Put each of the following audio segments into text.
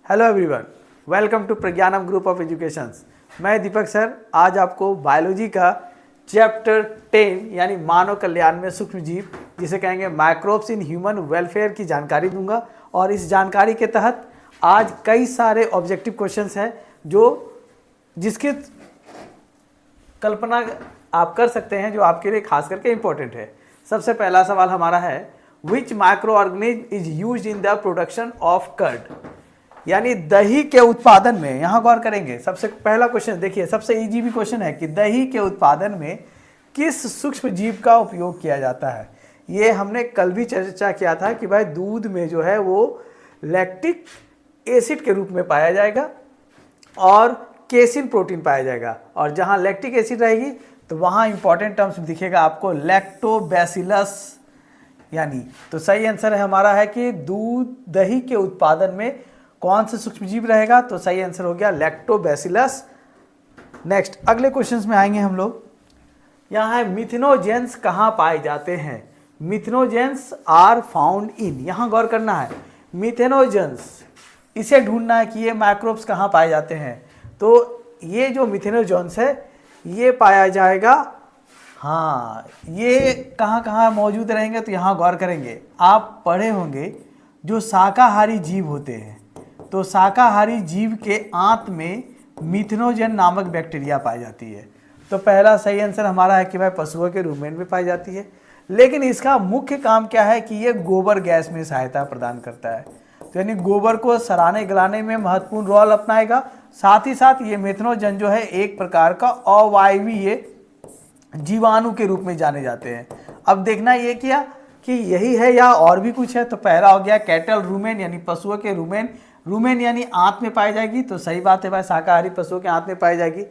Hello everyone, welcome to Pragyanam group of educations. मैं Deepak sir आज आपको बायोलॉजी का चैप्टर 10 यानी मानव कल्याण में सूक्ष्म जीव जिसे कहेंगे माइक्रोब्स इन ह्यूमन वेलफेयर की जानकारी दूंगा। और इस जानकारी के तहत आज कई सारे ऑब्जेक्टिव क्वेश्चंस हैं जिसकी कल्पना आप कर सकते हैं, जो आपके लिए खास करके इम्पोर्टेंट है। सबसे पहला सवाल हमारा है, which microorganism is used in the production of curd, यानी दही के उत्पादन में। यहां गौर करेंगे, सबसे पहला क्वेश्चन देखिए, सबसे इजी भी क्वेश्चन है कि दही के उत्पादन में किस सूक्ष्म जीव का उपयोग किया जाता है। ये हमने कल भी चर्चा किया था कि भाई दूध में जो है वो लैक्टिक एसिड के रूप में पाया जाएगा और केसिन प्रोटीन पाया जाएगा, और जहां लैक्टिक एसिड रहेगी तो वहां इंपॉर्टेंट टर्म्स दिखेगा आपको लैक्टोबैसिलस, यानी तो सही आंसर है हमारा है कि दूध दही के उत्पादन में कौन सा सूक्ष्मजीव रहेगा, तो सही आंसर हो गया लैक्टोबैसिलस। नेक्स्ट अगले क्वेश्चंस में आएंगे हम लोग। यहाँ है मिथेनोजेंस कहाँ पाए जाते हैं। मिथेनोजेंस आर फाउंड इन, यहाँ गौर करना है, मिथेनोजेंस इसे ढूंढना है कि ये माइक्रोब्स कहाँ पाए जाते हैं। तो ये जो मिथेनोजेंस है ये पाया जाएगा, हाँ ये कहाँ कहाँ मौजूद रहेंगे, तो यहाँ गौर करेंगे। आप पढ़े होंगे जो शाकाहारी जीव होते हैं, तो शाकाहारी जीव के आंत में मिथेनोजेन नामक बैक्टीरिया पाई जाती है। तो पहला सही आंसर हमारा है कि भाई पशुओं के रूमेन में पाई जाती है। लेकिन इसका मुख्य काम क्या है कि ये गोबर गैस में सहायता प्रदान करता है, तो यानी गोबर को सड़ाने गलाने में महत्वपूर्ण रोल अपनाएगा। साथ ही साथ ये मिथेनोजेन जो है एक प्रकार का अवायवीय जीवाणु के रूप में जाने जाते हैं। अब देखना ये क्या कि यही है या और भी कुछ है। तो पहला हो गया कैटल रूमेन, यानी पशुओं के रूमेन, रूमेन यानी आंत में पाई जाएगी, तो सही बात है भाई, शाकाहारी पशुओं के आंत में पाई जाएगी।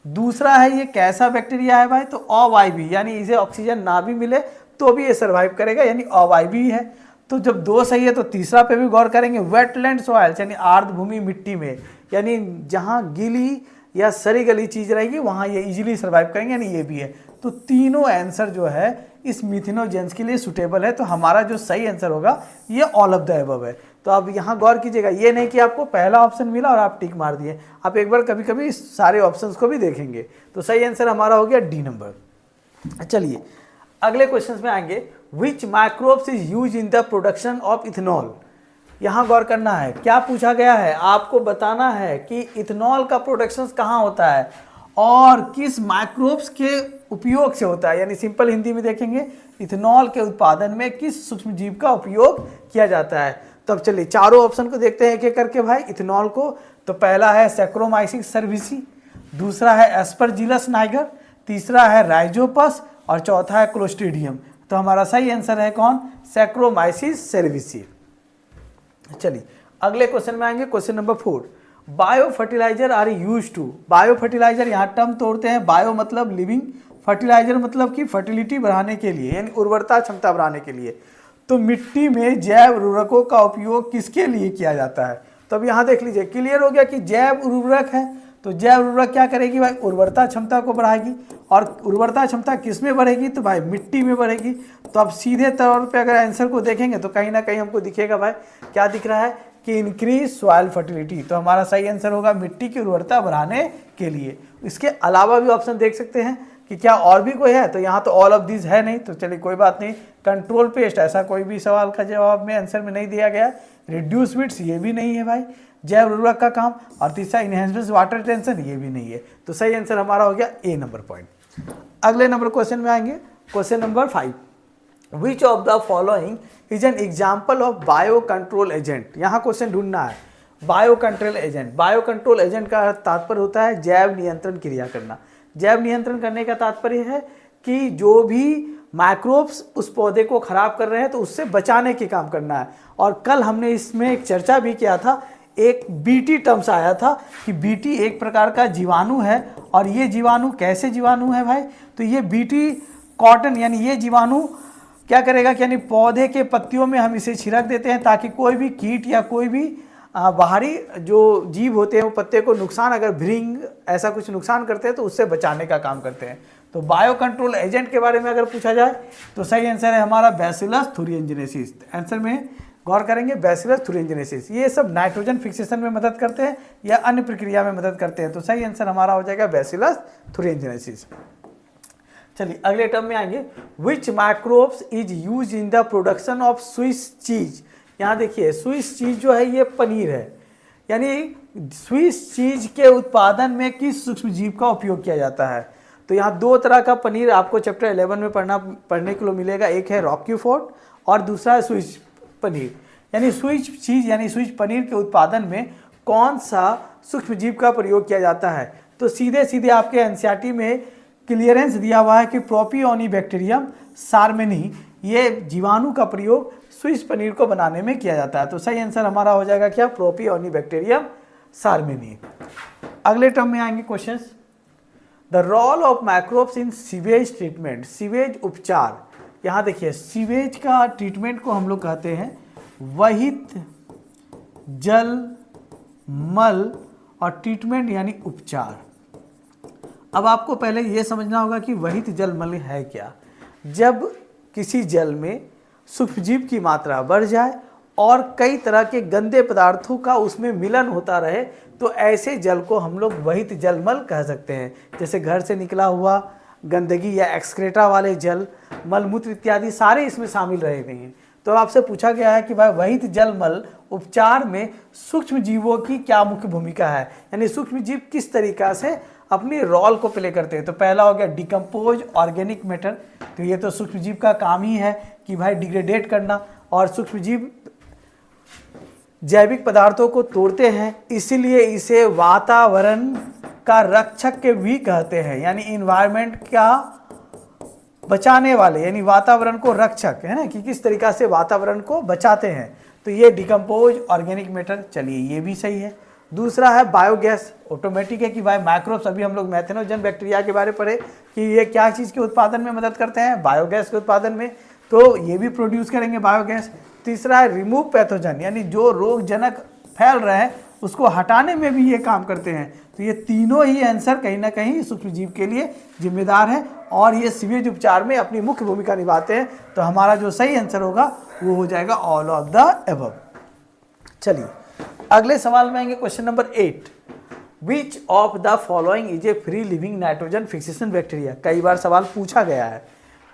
दूसरा है ये कैसा बैक्टीरिया है भाई, तो अवायवीय, यानी इसे ऑक्सीजन ना भी मिले तो भी ये सर्वाइव करेगा, यानी अवायवीय है। तो जब दो सही है तो तीसरा पे भी गौर करेंगे, वेटलैंड सॉइल्स यानी आर्द्र भूमि मिट्टी में, यानी जहाँ गीली या सड़ी गली चीज रहेगी वहाँ ये इजीली सर्वाइव करेंगे, यानी ये भी है। तो तीनों आंसर जो है इस मिथेनोजेंस के लिए सुटेबल है। तो हमारा जो सही आंसर होगा ये ऑल ऑफ द अबव है। तो अब यहाँ गौर कीजिएगा, ये नहीं कि आपको पहला ऑप्शन मिला और आप टिक मार दिए, आप एक बार कभी कभी सारे ऑप्शंस को भी देखेंगे। तो सही आंसर हमारा हो गया डी नंबर। चलिए अगले क्वेश्चन में आएंगे, which microbes is use in the production of ethanol. यहाँ गौर करना है, क्या पूछा गया है, आपको बताना है कि इथेनॉल का प्रोडक्शन कहाँ होता है और किस माइक्रोब्स के उपयोग से होता है। यानी सिंपल हिंदी में देखेंगे, इथेनॉल के उत्पादन में किस सूक्ष्म जीव का उपयोग किया जाता है। तो अब चलिए चारों ऑप्शन को देखते हैं एक एक करके भाई इथेनॉल को। तो पहला है सैक्रोमाइसिस सर्विसी, दूसरा है एस्परजिलस नाइगर, तीसरा है राइजोपस और चौथा है क्लोस्ट्रीडियम। तो हमारा सही आंसर है कौन, सैक्रोमाइसिस सर्विसी। चलिए अगले क्वेश्चन में आएंगे, question number 4, biofertilizer are use to. Biofertilizer यहाँ टर्म तोड़ते हैं, बायो मतलब लिविंग, फर्टिलाइजर मतलब कि फर्टिलिटी बढ़ाने के लिए, यानी उर्वरता क्षमता बढ़ाने के लिए। तो मिट्टी में जैव उर्वरकों का उपयोग किसके लिए किया जाता है। तो अब यहाँ देख लीजिए, क्लियर हो गया कि जैव उर्वरक है, तो जैव उर्वरक क्या करेगी भाई, उर्वरता क्षमता को बढ़ाएगी। और उर्वरता क्षमता किस में बढ़ेगी, तो भाई मिट्टी में बढ़ेगी। तो अब सीधे तौर पे अगर आंसर को देखेंगे तो कहीं ना कहीं हमको दिखेगा भाई, क्या दिख रहा है कि इंक्रीज सॉइल फर्टिलिटी। तो हमारा सही आंसर होगा मिट्टी की उर्वरता बढ़ाने के लिए। इसके अलावा भी ऑप्शन देख सकते हैं कि क्या और भी कोई है, तो यहाँ तो ऑल ऑफ दिस है नहीं, तो चलिए कोई बात नहीं। कंट्रोल पेस्ट, ऐसा कोई भी सवाल का जवाब में आंसर में नहीं दिया गया। रिड्यूस विट्स, ये भी नहीं है भाई जैव उर्वरक का काम। और तीसरा इनहेंसमेंट वाटर रिटेंशन, ये भी नहीं है। तो सही आंसर हमारा हो गया ए नंबर पॉइंट। अगले नंबर क्वेश्चन में आएंगे, question number 5, which of the following is an example of bio control agent. यहाँ क्वेश्चन ढूंढना है, bio control agent. Bio control agent का तात्पर्य होता है जैव नियंत्रण क्रिया करना। जैव नियंत्रण करने का तात्पर्य है कि जो भी माइक्रोब्स उस पौधे को खराब कर रहे हैं तो उससे बचाने के काम करना है। और कल हमने इसमें एक चर्चा भी किया था, एक बीटी टर्म्स आया था कि बीटी एक प्रकार का जीवाणु है। और ये जीवाणु कैसे जीवाणु है भाई, तो ये बीटी कॉटन, यानी ये जीवाणु क्या करेगा कि यानी पौधे के पत्तियों में हम इसे छिड़क देते हैं ताकि कोई भी कीट या कोई भी बाहरी जो जीव होते हैं वो पत्ते को नुकसान, अगर भृंग ऐसा कुछ नुकसान करते हैं तो उससे बचाने का काम करते हैं। तो बायो कंट्रोल एजेंट के बारे में अगर पूछा जाए तो सही आंसर है हमारा बैसिलस थुरिनजेनेसिस। आंसर में गौर करेंगे बैसिलस थुरिनजेनेसिस, ये सब नाइट्रोजन फिक्सेशन में मदद करते हैं या अन्य प्रक्रिया में मदद करते हैं। तो सही आंसर हमारा हो जाएगा बैसिलस थुरिनजेनेसिस। चलिए अगले टर्म में आएंगे, which microbes is use in the production of Swiss cheese. यहाँ देखिए स्विस चीज जो है ये पनीर है, यानी स्विस चीज के उत्पादन में किस सूक्ष्म जीव का उपयोग किया जाता है। तो यहाँ दो तरह का पनीर आपको चैप्टर 11 में पढ़ने के लिए मिलेगा, एक है रॉक्यूफोर्ट और दूसरा है स्विस पनीर। यानी स्विस चीज यानी स्विस पनीर के उत्पादन में कौन सा सूक्ष्म जीव का प्रयोग किया जाता है। तो सीधे सीधे आपके एनसीईआरटी में क्लियरेंस दिया हुआ है कि प्रोपियोनिबैक्टीरियम सार्मेनी, ये जीवाणु का प्रयोग स्विस पनीर को बनाने में किया जाता है। तो सही आंसर हमारा हो जाएगा क्या, प्रोपियोनिबैक्टीरियम सार्मेनी। अगले टर्म में आएंगे questions, the role of microbes in sewage treatment, sewage उपचार। यहाँ देखिए सीवेज का ट्रीटमेंट को हम लोग कहते हैं वहित जल मल और ट्रीटमेंट यानी उपचार। अब आपको पहले ये समझना होगा कि वहित जल मल है क्या। जब किसी जल में सूक्ष्मजीव की मात्रा बढ़ जाए और कई तरह के गंदे पदार्थों का उसमें मिलन होता रहे तो ऐसे जल को हम लोग वहित जलमल कह सकते हैं। जैसे घर से निकला हुआ गंदगी या एक्सक्रेटा वाले जल, मलमूत्र इत्यादि सारे इसमें शामिल रहे नहीं हैं। तो आपसे पूछा गया है कि भाई वहित जलमल उपचार में सूक्ष्म जीवों की क्या मुख्य भूमिका है, यानी सूक्ष्म जीव किस तरीका से अपनी रोल को प्ले करते हैं। तो पहला हो गया डिकम्पोज ऑर्गेनिक मैटर, तो ये तो सूक्ष्म जीव का काम ही है कि भाई डिग्रेडेट करना, और सूक्ष्म जीव जैविक पदार्थों को तोड़ते हैं, इसीलिए इसे वातावरण का रक्षक के भी कहते हैं, यानी इन्वायरमेंट का बचाने वाले, यानी वातावरण को रक्षक है ना, कि किस तरीका से वातावरण को बचाते हैं। तो ये डिकम्पोज ऑर्गेनिक मैटर, चलिए ये भी सही है। दूसरा है बायोगैस, ऑटोमेटिक है कि भाई माइक्रोब्स, अभी हम लोग मैथेनोजन बैक्टीरिया के बारे में पढ़े कि ये क्या चीज़ के उत्पादन में मदद करते हैं, बायोगैस के उत्पादन में, तो ये भी प्रोड्यूस करेंगे बायोगैस। तीसरा है रिमूव पैथोजन, यानी जो रोगजनक फैल रहे हैं उसको हटाने में भी ये काम करते हैं। तो ये तीनों ही आंसर कहीं ना कहीं सूक्ष्म जीव के लिए जिम्मेदार है और ये सीवेज उपचार में अपनी मुख्य भूमिका निभाते हैं। तो हमारा जो सही आंसर होगा वो हो जाएगा ऑल ऑफ द एबव। चलिए अगले सवाल में आएंगे, question number 8, which of the following is a free living nitrogen fixation bacteria. कई बार सवाल पूछा गया है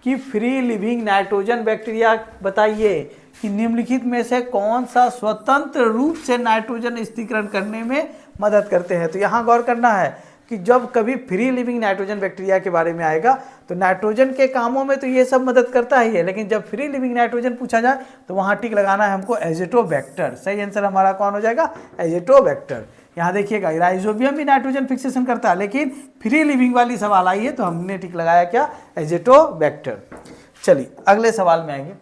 कि फ्री लिविंग नाइट्रोजन बैक्टीरिया बताइए कि निम्नलिखित में से कौन सा स्वतंत्र रूप से नाइट्रोजन स्थिरीकरण करने में मदद करते हैं। तो यहाँ गौर करना है कि जब कभी फ्री लिविंग नाइट्रोजन बैक्टीरिया के बारे में आएगा तो नाइट्रोजन के कामों में तो ये सब मदद करता ही है, लेकिन जब फ्री लिविंग नाइट्रोजन पूछा जाए तो वहाँ टिक लगाना है हमको एजेटोबैक्टर। सही आंसर हमारा कौन हो जाएगा, एजेटोबैक्टर। यहाँ देखिएगा राइजोबियम भी नाइट्रोजन फिक्सेशन करता है, लेकिन फ्री लिविंग वाली सवाल आई है तो हमने टिक लगाया क्या, एजेटोबैक्टर। चलिए अगले सवाल में आएंगे,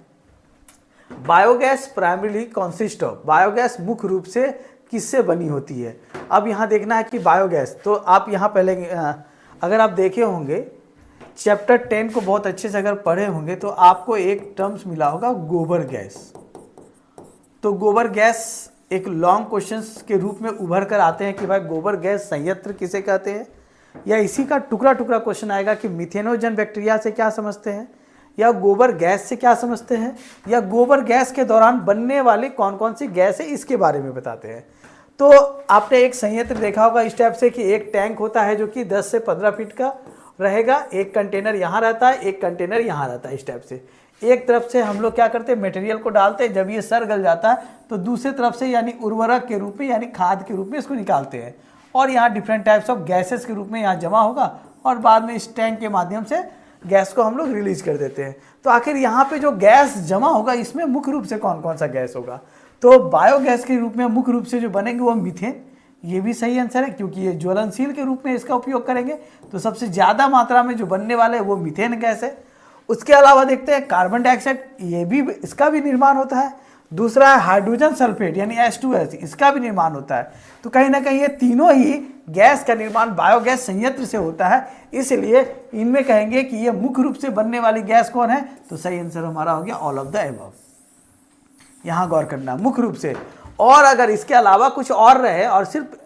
biogas primarily consist of, biogas मुख्य रूप से किससे बनी होती है। अब यहाँ देखना है कि बायोगैस, तो आप यहाँ पहले अगर आप देखे होंगे चैप्टर 10 को बहुत अच्छे से अगर पढ़े होंगे तो आपको एक टर्म्स मिला होगा गोबर गैस। तो गोबर गैस एक लॉन्ग क्वेश्चंस के रूप में उभर कर आते हैं कि भाई गोबर गैस संयंत्र किसे कहते हैं, या इसी का टुकड़ा टुकड़ा क्वेश्चन आएगा कि मिथेनोजन बैक्टीरिया से क्या समझते हैं, या गोबर गैस से क्या समझते हैं, या गोबर गैस के दौरान बनने वाली कौन कौन सी गैस है इसके बारे में बताते हैं। तो आपने एक संयंत्र देखा होगा इस टाइप से कि एक टैंक होता है जो कि 10 से 15 फीट का रहेगा, एक कंटेनर यहाँ रहता है, एक कंटेनर यहाँ रहता है। इस टाइप से एक तरफ से हम लोग क्या करते हैं, मटेरियल को डालते हैं, जब ये सर गल जाता है तो दूसरी तरफ से यानी उर्वरक के रूप में यानी खाद के रूप में इसको निकालते हैं, और यहाँ डिफरेंट टाइप्स ऑफ गैसेस के रूप में यहाँ जमा होगा और बाद में इस टैंक के माध्यम से गैस को हम लोग रिलीज कर देते हैं। तो आखिर यहाँ पे जो गैस जमा होगा इसमें मुख्य रूप से कौन कौन सा गैस होगा, तो बायोगैस के रूप में मुख्य रूप से जो बनेंगे वो मीथेन, ये भी सही आंसर है क्योंकि ये ज्वलनशील के रूप में इसका उपयोग करेंगे, तो सबसे ज़्यादा मात्रा में जो बनने वाले हैं वो मीथेन गैस है। उसके अलावा देखते हैं कार्बन डाइऑक्साइड, ये भी इसका भी निर्माण होता है। दूसरा है हाइड्रोजन सल्फेट यानी H2S, इसका भी निर्माण होता है। तो कहीं ना कहीं ये तीनों ही गैस का निर्माण बायोगैस संयंत्र से होता है, इसलिए इनमें कहेंगे कि ये मुख्य रूप से बनने वाली गैस कौन है, तो सही आंसर हमारा हो गया ऑल ऑफ द एबव। यहाँ गौर करना मुख्य रूप से, और अगर इसके अलावा कुछ और रहे और सिर्फ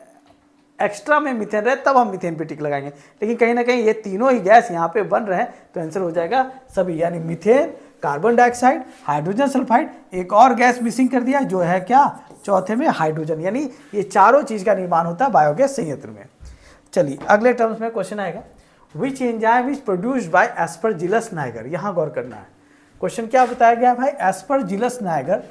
एक्स्ट्रा में मीथेन रहे तब हम मीथेन पे टिक लगाएंगे, लेकिन कहीं ना कहीं ये तीनों ही गैस यहाँ पे बन रहे हैं तो आंसर हो जाएगा सभी, यानी methane, carbon dioxide, hydrogen sulphide, एक और गैस मिसिंग कर दिया जो है क्या, चौथे में हाइड्रोजन। यानी ये चारों चीज का निर्माण होता है बायोगैस संयंत्र में। चलिए अगले टर्म्स में क्वेश्चन आएगा, which enzyme is produced by Aspergillus Niger. यहाँ गौर करना है, क्वेश्चन क्या बताया गया भाई, एस्परजिलस नाइगर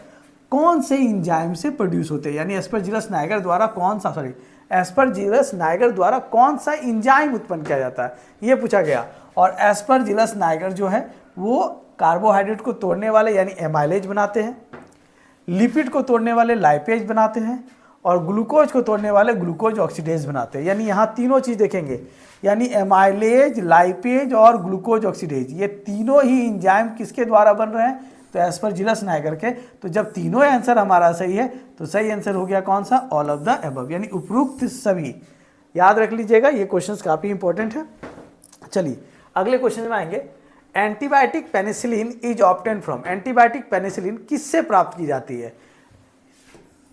कौन से एंजाइम से प्रोड्यूस होते हैं, यानी एस्परजिलस नाइगर द्वारा कौन सा एस्परजिलस नाइगर द्वारा कौन सा एंजाइम उत्पन्न किया जाता है, ये पूछा गया। और एस्परजिलस नाइगर जो है वो कार्बोहाइड्रेट को तोड़ने वाले यानी एमाइलेज बनाते हैं, लिपिड को तोड़ने वाले लाइपेज बनाते हैं, और ग्लूकोज को तोड़ने वाले ग्लूकोज ऑक्सीडेज बनाते हैं। यानी यहाँ तीनों चीज़ देखेंगे, यानी एमाइलेज, लाइपेज और ग्लूकोज ऑक्सीडेज, ये तीनों ही एंजाइम किसके द्वारा बन रहे हैं, तो एस्परजिलस नाइगर के। तो जब तीनों आंसर हमारा सही है तो सही आंसर हो गया कौन सा, ऑल ऑफ द अबव, यानी उपरोक्त सभी। याद रख लीजिएगा, ये क्वेश्चंस काफ़ी इंपॉर्टेंट है। चलिए अगले क्वेश्चन में आएंगे, antibiotic penicillin is obtain from. Antibiotic penicillin किससे प्राप्त की जाती है,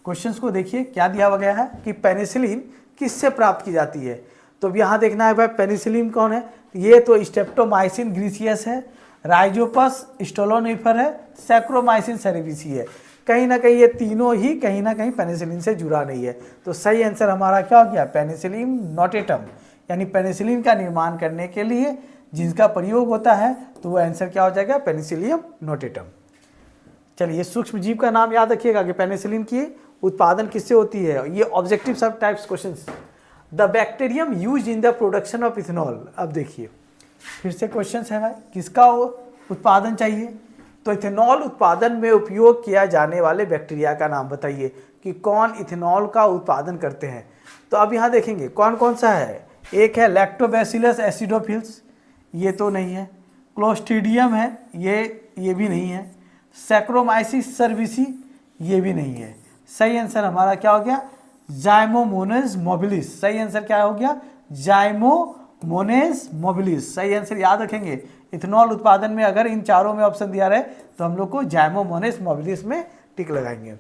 क्वेश्चंस को देखिए क्या दिया गया है कि पेनिसिलिन किससे प्राप्त की जाती है। तो अब यहाँ देखना है भाई पेनिसिलिन कौन है, ये तो स्ट्रेप्टोमाइसिन ग्रीसियस है, राइजोपस स्टोलोनिफर है, सैक्रोमाइसिन सेरेविसी है। कहीं ना कहीं ये तीनों ही कहीं ना कहीं पेनिसिलिन से जुड़ा नहीं है। तो सही आंसर हमारा क्या हो गया, पेनिसिलिन नोटेटम। यानी पेनिसिलिन का निर्माण करने के लिए जिसका प्रयोग होता है तो वो आंसर क्या हो जाएगा, पेनिसिलियम नोटेटम। चलिए सूक्ष्म जीव का नाम याद रखिएगा कि पेनिसिलिन की उत्पादन किससे होती है, ये ऑब्जेक्टिव सब types questions. The bacterium use in the production of ethanol. अब देखिए फिर से क्वेश्चन है भाई, किसका उत्पादन चाहिए, तो इथेनॉल उत्पादन में उपयोग किया जाने वाले बैक्टीरिया का नाम बताइए कि कौन इथेनॉल का उत्पादन करते हैं। तो अब यहाँ देखेंगे कौन कौन सा है, एक है लैक्टोबैसिलस एसिडोफिल्स, ये तो नहीं है, क्लोस्ट्रीडियम है, ये भी नहीं है, सैक्रोमाइसिस सर्विसी, ये भी नहीं है। सही आंसर हमारा क्या हो गया, जाइमोमोनेस मोबिलिस। सही आंसर क्या हो गया, जाइमोमोनेस मोबिलिस। सही आंसर याद रखेंगे, इथेनॉल उत्पादन में अगर इन चारों में ऑप्शन दिया रहे तो हम लोग को जाइमोमोनेस मोबिलिस में टिक लगाएंगे।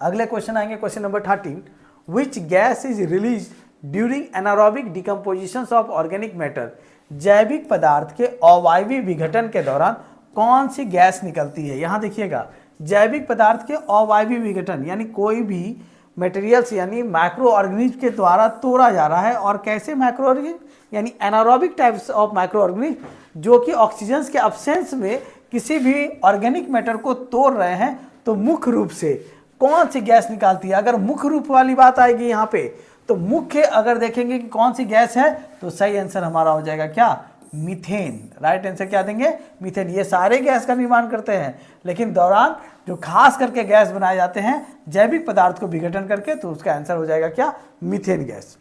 अगले क्वेश्चन आएंगे, question number 13, which gas is release during anaerobic decomposition of organic matter. जैविक पदार्थ के अवायवीय विघटन के दौरान कौन सी गैस निकलती है। यहाँ देखिएगा, जैविक पदार्थ के अवायवीय विघटन यानी कोई भी मटेरियल्स यानी माइक्रो ऑर्गेनिज्म के द्वारा तोड़ा जा रहा है। और कैसे माइक्रो ऑर्गेनिज्म, यानी anaerobic types of micro organism जो कि ऑक्सीजन के अब्सेंस में किसी भी ऑर्गेनिक मैटर को तोड़ रहे हैं, तो मुख्य रूप से कौन सी गैस निकालती है। अगर मुख्य रूप वाली बात आएगी यहाँ पे, तो मुख्य अगर देखेंगे कि कौन सी गैस है, तो सही आंसर हमारा हो जाएगा क्या, मीथेन। राइट आंसर क्या देंगे, मीथेन। ये सारे गैस का निर्माण करते हैं, लेकिन दौरान जो खास करके गैस बनाए जाते हैं जैविक पदार्थ को विघटन करके, तो उसका आंसर हो जाएगा क्या, मीथेन गैस।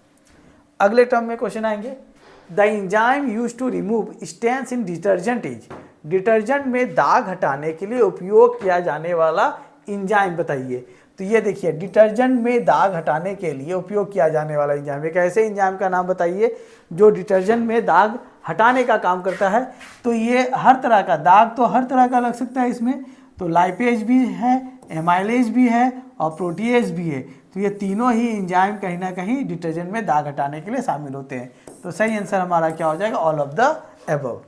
अगले टर्म में क्वेश्चन आएंगे, the enzyme use to remove stains in detergent is. Detergent में दाग हटाने के लिए उपयोग किया जाने वाला एंजाइम बताइए। तो ये देखिए, डिटर्जेंट में दाग हटाने के लिए उपयोग किया जाने वाला एंजाइम, एक ऐसे एंजाइम का नाम बताइए जो डिटर्जेंट में दाग हटाने का काम करता है। तो ये हर तरह का दाग, तो हर तरह का लग सकता है इसमें, तो लाइपेज भी है, एमाइलेज भी है और प्रोटीएज भी है। तो ये तीनों ही एंजाइम कहीं ना कहीं डिटर्जेंट में दाग हटाने के लिए शामिल होते हैं। तो सही आंसर हमारा क्या हो जाएगा, ऑल ऑफ द अबव।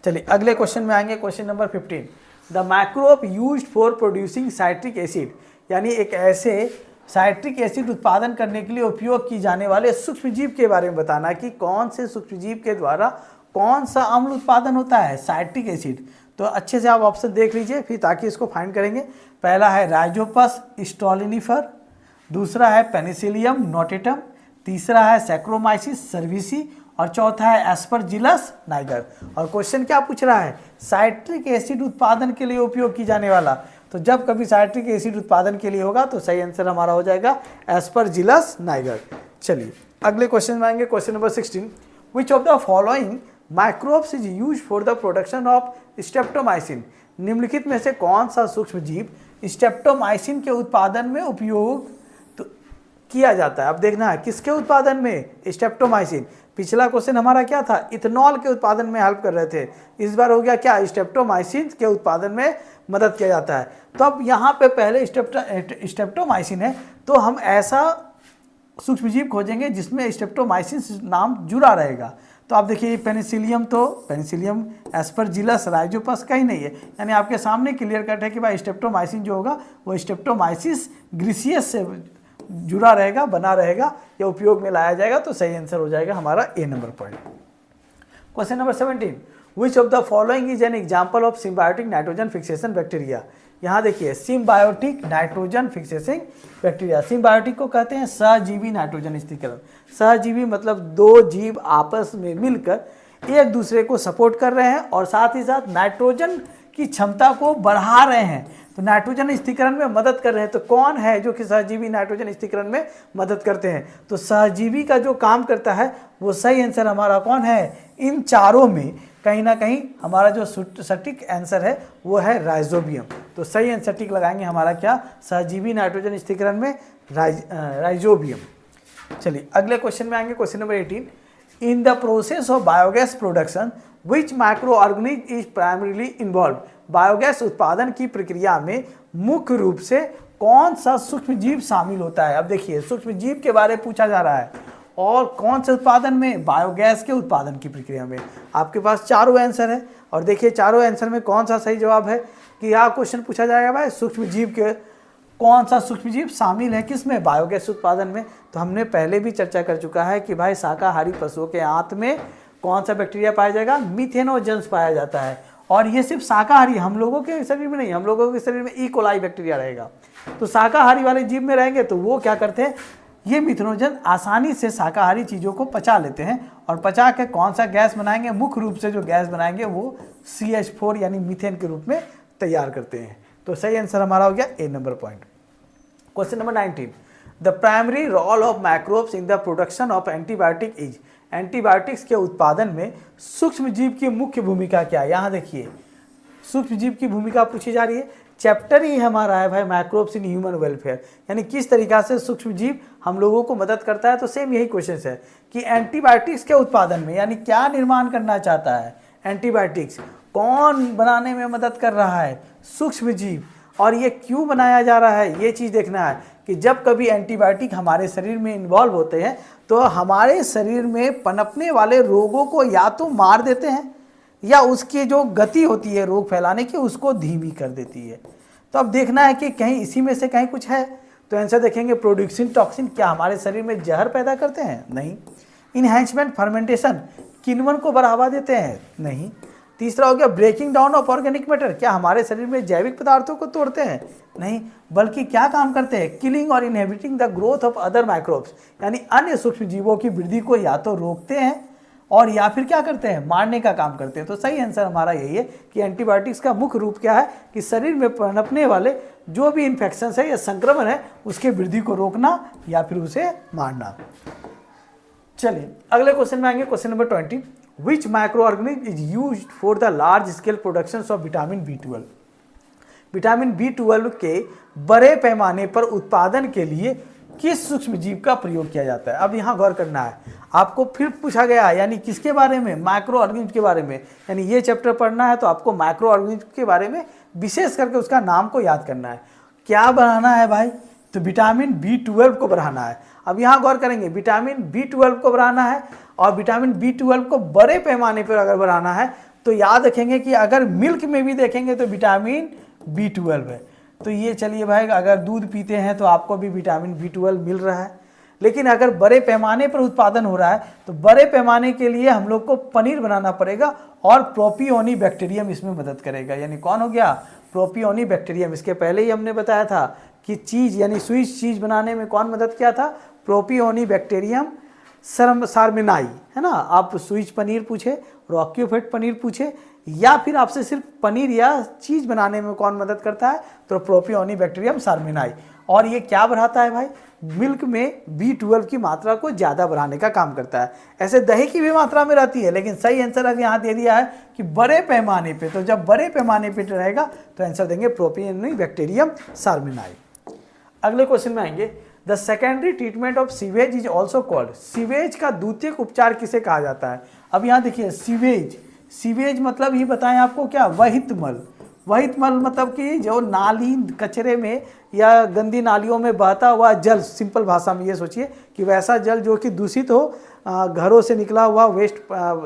चलिए अगले क्वेश्चन में आएंगे, question number 15, the microbe used for producing citric acid. यानी एक ऐसे साइट्रिक एसिड उत्पादन करने के लिए उपयोग की जाने वाले सूक्ष्म जीव के बारे में बताना कि कौन से सूक्ष्म जीव के द्वारा कौन सा अम्ल उत्पादन होता है, साइट्रिक एसिड। तो अच्छे से आप ऑप्शन देख लीजिए फिर, ताकि इसको फाइंड करेंगे। पहला है राइजोपस स्टोलोनिफर, दूसरा है पेनिसिलियम नोटेटम, तीसरा है सैक्रोमाइसिस सर्विसी और चौथा है एस्परजिलस नाइगर। और क्वेश्चन क्या पूछ रहा है, साइट्रिक एसिड उत्पादन के लिए उपयोग की जाने वाला। तो जब कभी साइट्रिक एसिड उत्पादन के लिए होगा तो सही आंसर हमारा हो जाएगा एस्परजिलस नाइगर। चलिए अगले क्वेश्चन में आएंगे, question number 16, which of the following microbes is use for the production of streptomycin. निम्नलिखित में से कौन सा सूक्ष्म जीव स्ट्रेप्टोमाइसिन के उत्पादन में उपयोग किया जाता है। अब देखना है किसके उत्पादन में, स्ट्रेप्टोमाइसिन। पिछला क्वेश्चन हमारा क्या था, इथेनॉल के उत्पादन में हेल्प कर रहे थे, इस बार हो गया क्या, स्ट्रेप्टोमाइसिन के उत्पादन में मदद किया जाता है। तो अब यहाँ पे पहले स्ट्रेप्टोमाइसिन है, तो हम ऐसा सूक्ष्मजीव खोजेंगे जिसमें स्ट्रेप्टोमाइसिन नाम जुड़ा रहेगा। तो आप देखिए पेनिसिलियम एस्परजिलस राइजोपस का ही नहीं है, यानी आपके सामने क्लियर कट है कि भाई स्ट्रेप्टोमाइसिन जो होगा वो स्ट्रेप्टोमाइसिस ग्रीसियस से जुड़ा रहेगा, बना रहेगा या उपयोग में लाया जाएगा। तो सही आंसर हो जाएगा हमारा A number point. Question number 17, which of the following is an example of symbiotic nitrogen fixation bacteria. यहाँ देखिए symbiotic nitrogen fixing bacteria, symbiotic को कहते हैं सहजीवी नाइट्रोजन स्थिरीकरण। सहजीवी मतलब दो जीव आपस में मिलकर एक दूसरे को सपोर्ट कर रहे हैं और साथ ही साथ नाइट्रोजन की क्षमता को बढ़ा रहे हैं, तो नाइट्रोजन स्थिरीकरण में मदद कर रहे हैं। तो कौन है जो कि सहजीवी नाइट्रोजन स्थिरीकरण में मदद करते हैं? तो सहजीवी का जो काम करता है वो सही आंसर हमारा कौन है? इन चारों में कहीं ना कहीं हमारा जो सटीक आंसर है वो है राइजोबियम। तो सही आंसर टिक लगाएंगे हमारा क्या? सहजीवी नाइट्रोजन स्थिरीकरण में राइजोबियम। चलिए अगले क्वेश्चन में आएंगे, question number 18, in the process of biogas production which microorganism is primarily involve. Biogas उत्पादन की प्रक्रिया में मुख्य रूप से कौन सा सूक्ष्म जीव शामिल होता है? अब देखिए सूक्ष्म जीव के बारे में पूछा जा रहा है और कौन से उत्पादन में? बायोगैस के उत्पादन की प्रक्रिया में। आपके पास चारों आंसर है और देखिए चारों आंसर में कौन सा सही जवाब है कि यह क्वेश्चन पूछा जाएगा भाई सूक्ष्म जीव के कौन सा सूक्ष्म जीव शामिल है किसमें? बायोगैस उत्पादन में। तो हमने पहले भी चर्चा कर चुका है कि भाई शाकाहारी पशुओं के आंत में कौन सा बैक्टीरिया पाया जाएगा? मीथेनोजेंस पाया जाता है। और ये सिर्फ शाकाहारी, हम लोगों के शरीर में नहीं, हम लोगों के शरीर में ई कोलाई बैक्टीरिया रहेगा। तो शाकाहारी वाले जीव में रहेंगे तो वो क्या करते हैं? ये मिथेनोजन आसानी से शाकाहारी चीज़ों को पचा लेते हैं और पचा के कौन सा गैस बनाएंगे? मुख्य रूप से जो गैस बनाएंगे वो CH4 यानी मीथेन के रूप में तैयार करते हैं। तो सही आंसर हमारा हो गया A number point. Question number 19, the primary role of microbes in the production of antibiotic is. Antibiotics के उत्पादन में सूक्ष्म जीव की मुख्य भूमिका क्या है? यहाँ देखिए सूक्ष्म जीव की भूमिका पूछी जा रही है। चैप्टर ही हमारा है भाई माइक्रोब्स इन ह्यूमन वेलफेयर, यानी किस तरीका से सूक्ष्म जीव हम लोगों को मदद करता है। तो सेम यही क्वेश्चन है कि एंटीबायोटिक्स के उत्पादन में यानी क्या निर्माण करना चाहता है? एंटीबायोटिक्स कौन बनाने में मदद कर रहा है? सूक्ष्म जीव। और ये क्यों बनाया जा रहा है ये चीज़ देखना है कि जब कभी एंटीबायोटिक हमारे शरीर में इन्वॉल्व होते हैं तो हमारे शरीर में पनपने वाले रोगों को या तो मार देते हैं या उसकी जो गति होती है रोग फैलाने की उसको धीमी कर देती है। तो अब देखना है कि कहीं इसी में से कहीं कुछ है। तो आंसर देखेंगे प्रोड्यूसिंग टॉक्सिन क्या हमारे शरीर में जहर पैदा करते हैं? नहीं। इनहैंसमेंट फर्मेंटेशन किण्वन को बढ़ावा देते हैं? नहीं। तीसरा हो गया breaking down of organic matter, क्या हमारे शरीर में जैविक पदार्थों को तोड़ते हैं? नहीं। बल्कि क्या काम करते हैं? किलिंग और inhibiting the growth of other microbes, यानी अन्य सूक्ष्म जीवों की वृद्धि को या तो रोकते हैं और या फिर क्या करते हैं? मारने का काम करते हैं। तो सही आंसर हमारा यही है कि एंटीबायोटिक्स का मुख्य रूप क्या है कि शरीर में पनपने वाले जो भी इन्फेक्शन है या संक्रमण है उसके वृद्धि को रोकना या फिर उसे मारना। चलिए अगले क्वेश्चन में आएंगे, question number 20, which microorganism is used for the large scale production of vitamin B12। Vitamin B12 के बड़े पैमाने पर उत्पादन के लिए किस सूक्ष्म जीव का प्रयोग किया जाता है? अब यहाँ गौर करना है, आपको फिर पूछा गया यानी किसके बारे में? माइक्रो ऑर्गेनिज्म के बारे में। यानी ये चैप्टर पढ़ना है तो आपको माइक्रो ऑर्गेनिज्म के बारे में विशेष करके उसका नाम को याद करना है। क्या बढ़ाना है भाई? तो विटामिन B12 को बढ़ाना है। अब यहाँ गौर करेंगे विटामिन B12 को बढ़ाना है और विटामिन B12 को बड़े पैमाने पर अगर बढ़ाना है तो याद रखेंगे कि अगर मिल्क में भी देखेंगे तो विटामिन B12 है। तो ये चलिए भाई अगर दूध पीते हैं तो आपको भी विटामिन B12 मिल रहा है। लेकिन अगर बड़े पैमाने पर उत्पादन हो रहा है तो बड़े पैमाने के लिए हम लोग को पनीर बनाना पड़ेगा और प्रोपियोनी बैक्टीरियम इसमें मदद करेगा। यानी कौन हो गया? Propioni bacterium. इसके पहले ही हमने बताया था कि चीज़ यानी स्वीट चीज़ बनाने में कौन मदद किया था? प्रोपियोनी बैक्टीरियम सार्मिनाई, है ना। आप स्वीट पनीर पूछे, रॉक्यूफेट पनीर पूछे या फिर आपसे सिर्फ पनीर या चीज़ बनाने में कौन मदद करता है? तो प्रोपियोनी बैक्टीरियम सार्मिनाई। और ये क्या बढ़ाता है भाई? मिल्क में B12 की मात्रा को ज़्यादा बढ़ाने का काम करता है। ऐसे दही की भी मात्रा में रहती है, लेकिन सही आंसर अब यहाँ दे दिया है कि बड़े पैमाने पे। तो जब बड़े पैमाने पे रहेगा तो आंसर देंगे प्रोपियोनी बैक्टीरियम सार्मिनाई। अगले क्वेश्चन में आएंगे, the secondary treatment of sewage is also called. Sewage का द्वितीयक उपचार किसे कहा जाता है? अब यहाँ देखिए सीवेज मतलब ही बताएं आपको क्या? वहित मल। वहित मल मतलब कि जो नाली कचरे में या गंदी नालियों में बहता हुआ जल, सिंपल भाषा में ये सोचिए कि वैसा जल जो कि दूषित हो, घरों से निकला हुआ वेस्ट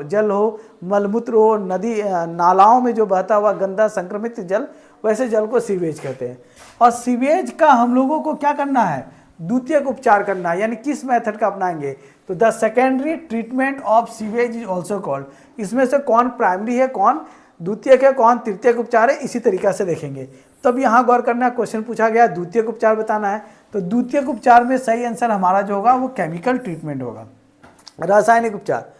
जल हो, मलमूत्र हो, नदी नालाओं में जो बहता हुआ गंदा संक्रमित जल, वैसे जल को सीवेज कहते हैं। और सीवेज का हम लोगों को क्या करना है, द्वितीयक उपचार करना है। यानी किस मेथड का अपनाएंगे, तो the secondary treatment of sewage is also called. इसमें से कौन प्राइमरी है, कौन द्वितीयक है, कौन तृतीयक उपचार है, इसी तरीका से देखेंगे। तब यहाँ गौर करना, क्वेश्चन पूछा गया द्वितीयक उपचार बताना है, तो द्वितीयक उपचार में सही आंसर हमारा जो होगा वो केमिकल ट्रीटमेंट होगा, रासायनिक उपचार।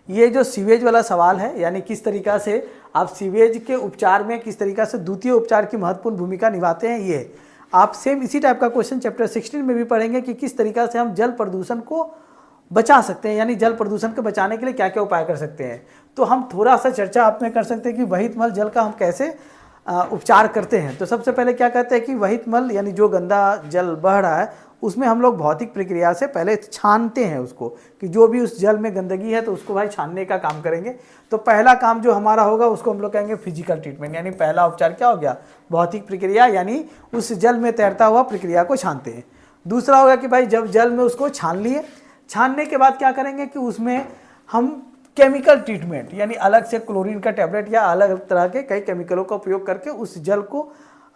ये जो सीवेज वाला सवाल है, यानी किस तरीका से आप सीवेज के उपचार में किस तरीका से द्वितीय उपचार की महत्वपूर्ण भूमिका निभाते हैं, ये आप सेम इसी टाइप का क्वेश्चन चैप्टर 16 में भी पढ़ेंगे कि किस तरीका से हम जल प्रदूषण को बचा सकते हैं, यानी जल प्रदूषण को बचाने के लिए क्या क्या उपाय कर सकते हैं। तो हम थोड़ा सा चर्चा आप में कर सकते हैं कि वहित मल जल का हम कैसे उपचार करते हैं। तो सबसे पहले क्या कहते हैं कि वहित मल यानी जो गंदा जल बह रहा है उसमें हम लोग भौतिक प्रक्रिया से पहले छानते हैं उसको, कि जो भी उस जल में गंदगी है तो उसको भाई छानने का काम करेंगे। तो पहला काम जो हमारा होगा उसको हम लोग कहेंगे फिजिकल ट्रीटमेंट, यानी पहला उपचार क्या हो गया, भौतिक प्रक्रिया, यानी उस जल में तैरता हुआ प्रक्रिया को छानते हैं। दूसरा होगा कि भाई जब जल में उसको छान लिए, छानने के बाद क्या करेंगे कि उसमें हम केमिकल ट्रीटमेंट, यानी अलग से क्लोरीन का टैबलेट या अलग तरह के कई केमिकलों का उपयोग करके उस जल को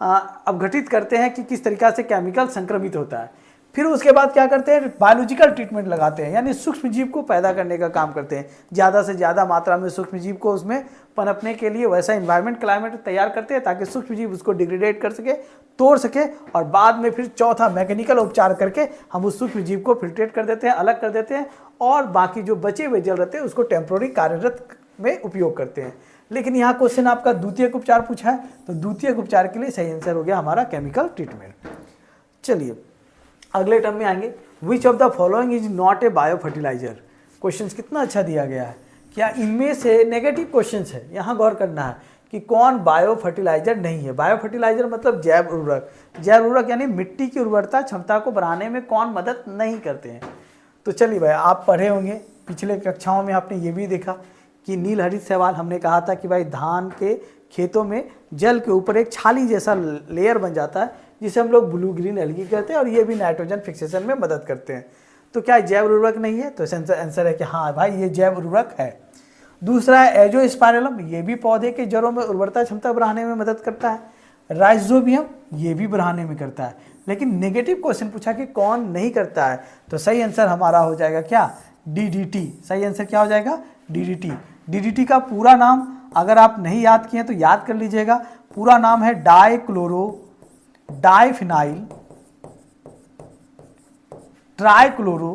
अवघटित करते हैं कि किस तरीका से केमिकल संक्रमित होता है। फिर उसके बाद क्या करते हैं, बायोलॉजिकल ट्रीटमेंट लगाते हैं, यानी सूक्ष्म जीव को पैदा करने का काम करते हैं। ज़्यादा से ज़्यादा मात्रा में सूक्ष्म जीव को उसमें पनपने के लिए वैसा इन्वायरमेंट क्लाइमेट तैयार करते हैं ताकि सूक्ष्म जीव उसको डिग्रेडेट कर सके, तोड़ सके, और बाद में फिर चौथा मैकेनिकल उपचार करके हम उस सूक्ष्म जीव को फिल्ट्रेट कर देते हैं, अलग कर देते हैं, और बाकी जो बचे हुए जल रहते हैं उसको टेम्प्रोरी कार्यरत में उपयोग करते हैं। लेकिन यहाँ क्वेश्चन आपका द्वितीयक उपचार पूछा है, तो द्वितीयक उपचार के लिए सही आंसर हो गया हमारा केमिकल ट्रीटमेंट। चलिए अगले टर्म में आएंगे, which of the following is not a biofertilizer. Question कितना अच्छा दिया गया है, क्या इनमें से नेगेटिव क्वेश्चन है, यहाँ गौर करना है कि कौन बायो फर्टिलाइजर नहीं है। बायो फर्टिलाइजर मतलब जैव उर्वरक, जैव उर्वरक यानी मिट्टी की उर्वरता क्षमता को बढ़ाने में कौन मदद नहीं करते हैं। तो चलिए भाई, आप पढ़े होंगे पिछले कक्षाओं में, आपने ये भी देखा कि नील हरित शैवाल, हमने कहा था कि भाई धान के खेतों में जल के ऊपर एक छाली जैसा लेयर बन जाता है जिसे हम लोग ब्लू ग्रीन एल्गी कहते हैं, और ये भी नाइट्रोजन फिक्सेशन में मदद करते हैं। तो क्या जैव उर्वरक नहीं है, तो आंसर है कि हाँ भाई ये जैव उर्वरक है। दूसरा है एजोस्पाइरलम, ये भी पौधे के जड़ों में उर्वरता क्षमता बढ़ाने में मदद करता है। राइजोबियम ये भी बढ़ाने में करता है। लेकिन नेगेटिव क्वेश्चन पूछा कि कौन नहीं करता है, तो सही आंसर हमारा हो जाएगा क्या, DDT। सही आंसर क्या हो जाएगा, DDT। DDT का पूरा नाम अगर आप नहीं याद किए तो याद कर लीजिएगा, पूरा नाम है डाइफिनाइल ट्राइक्लोरो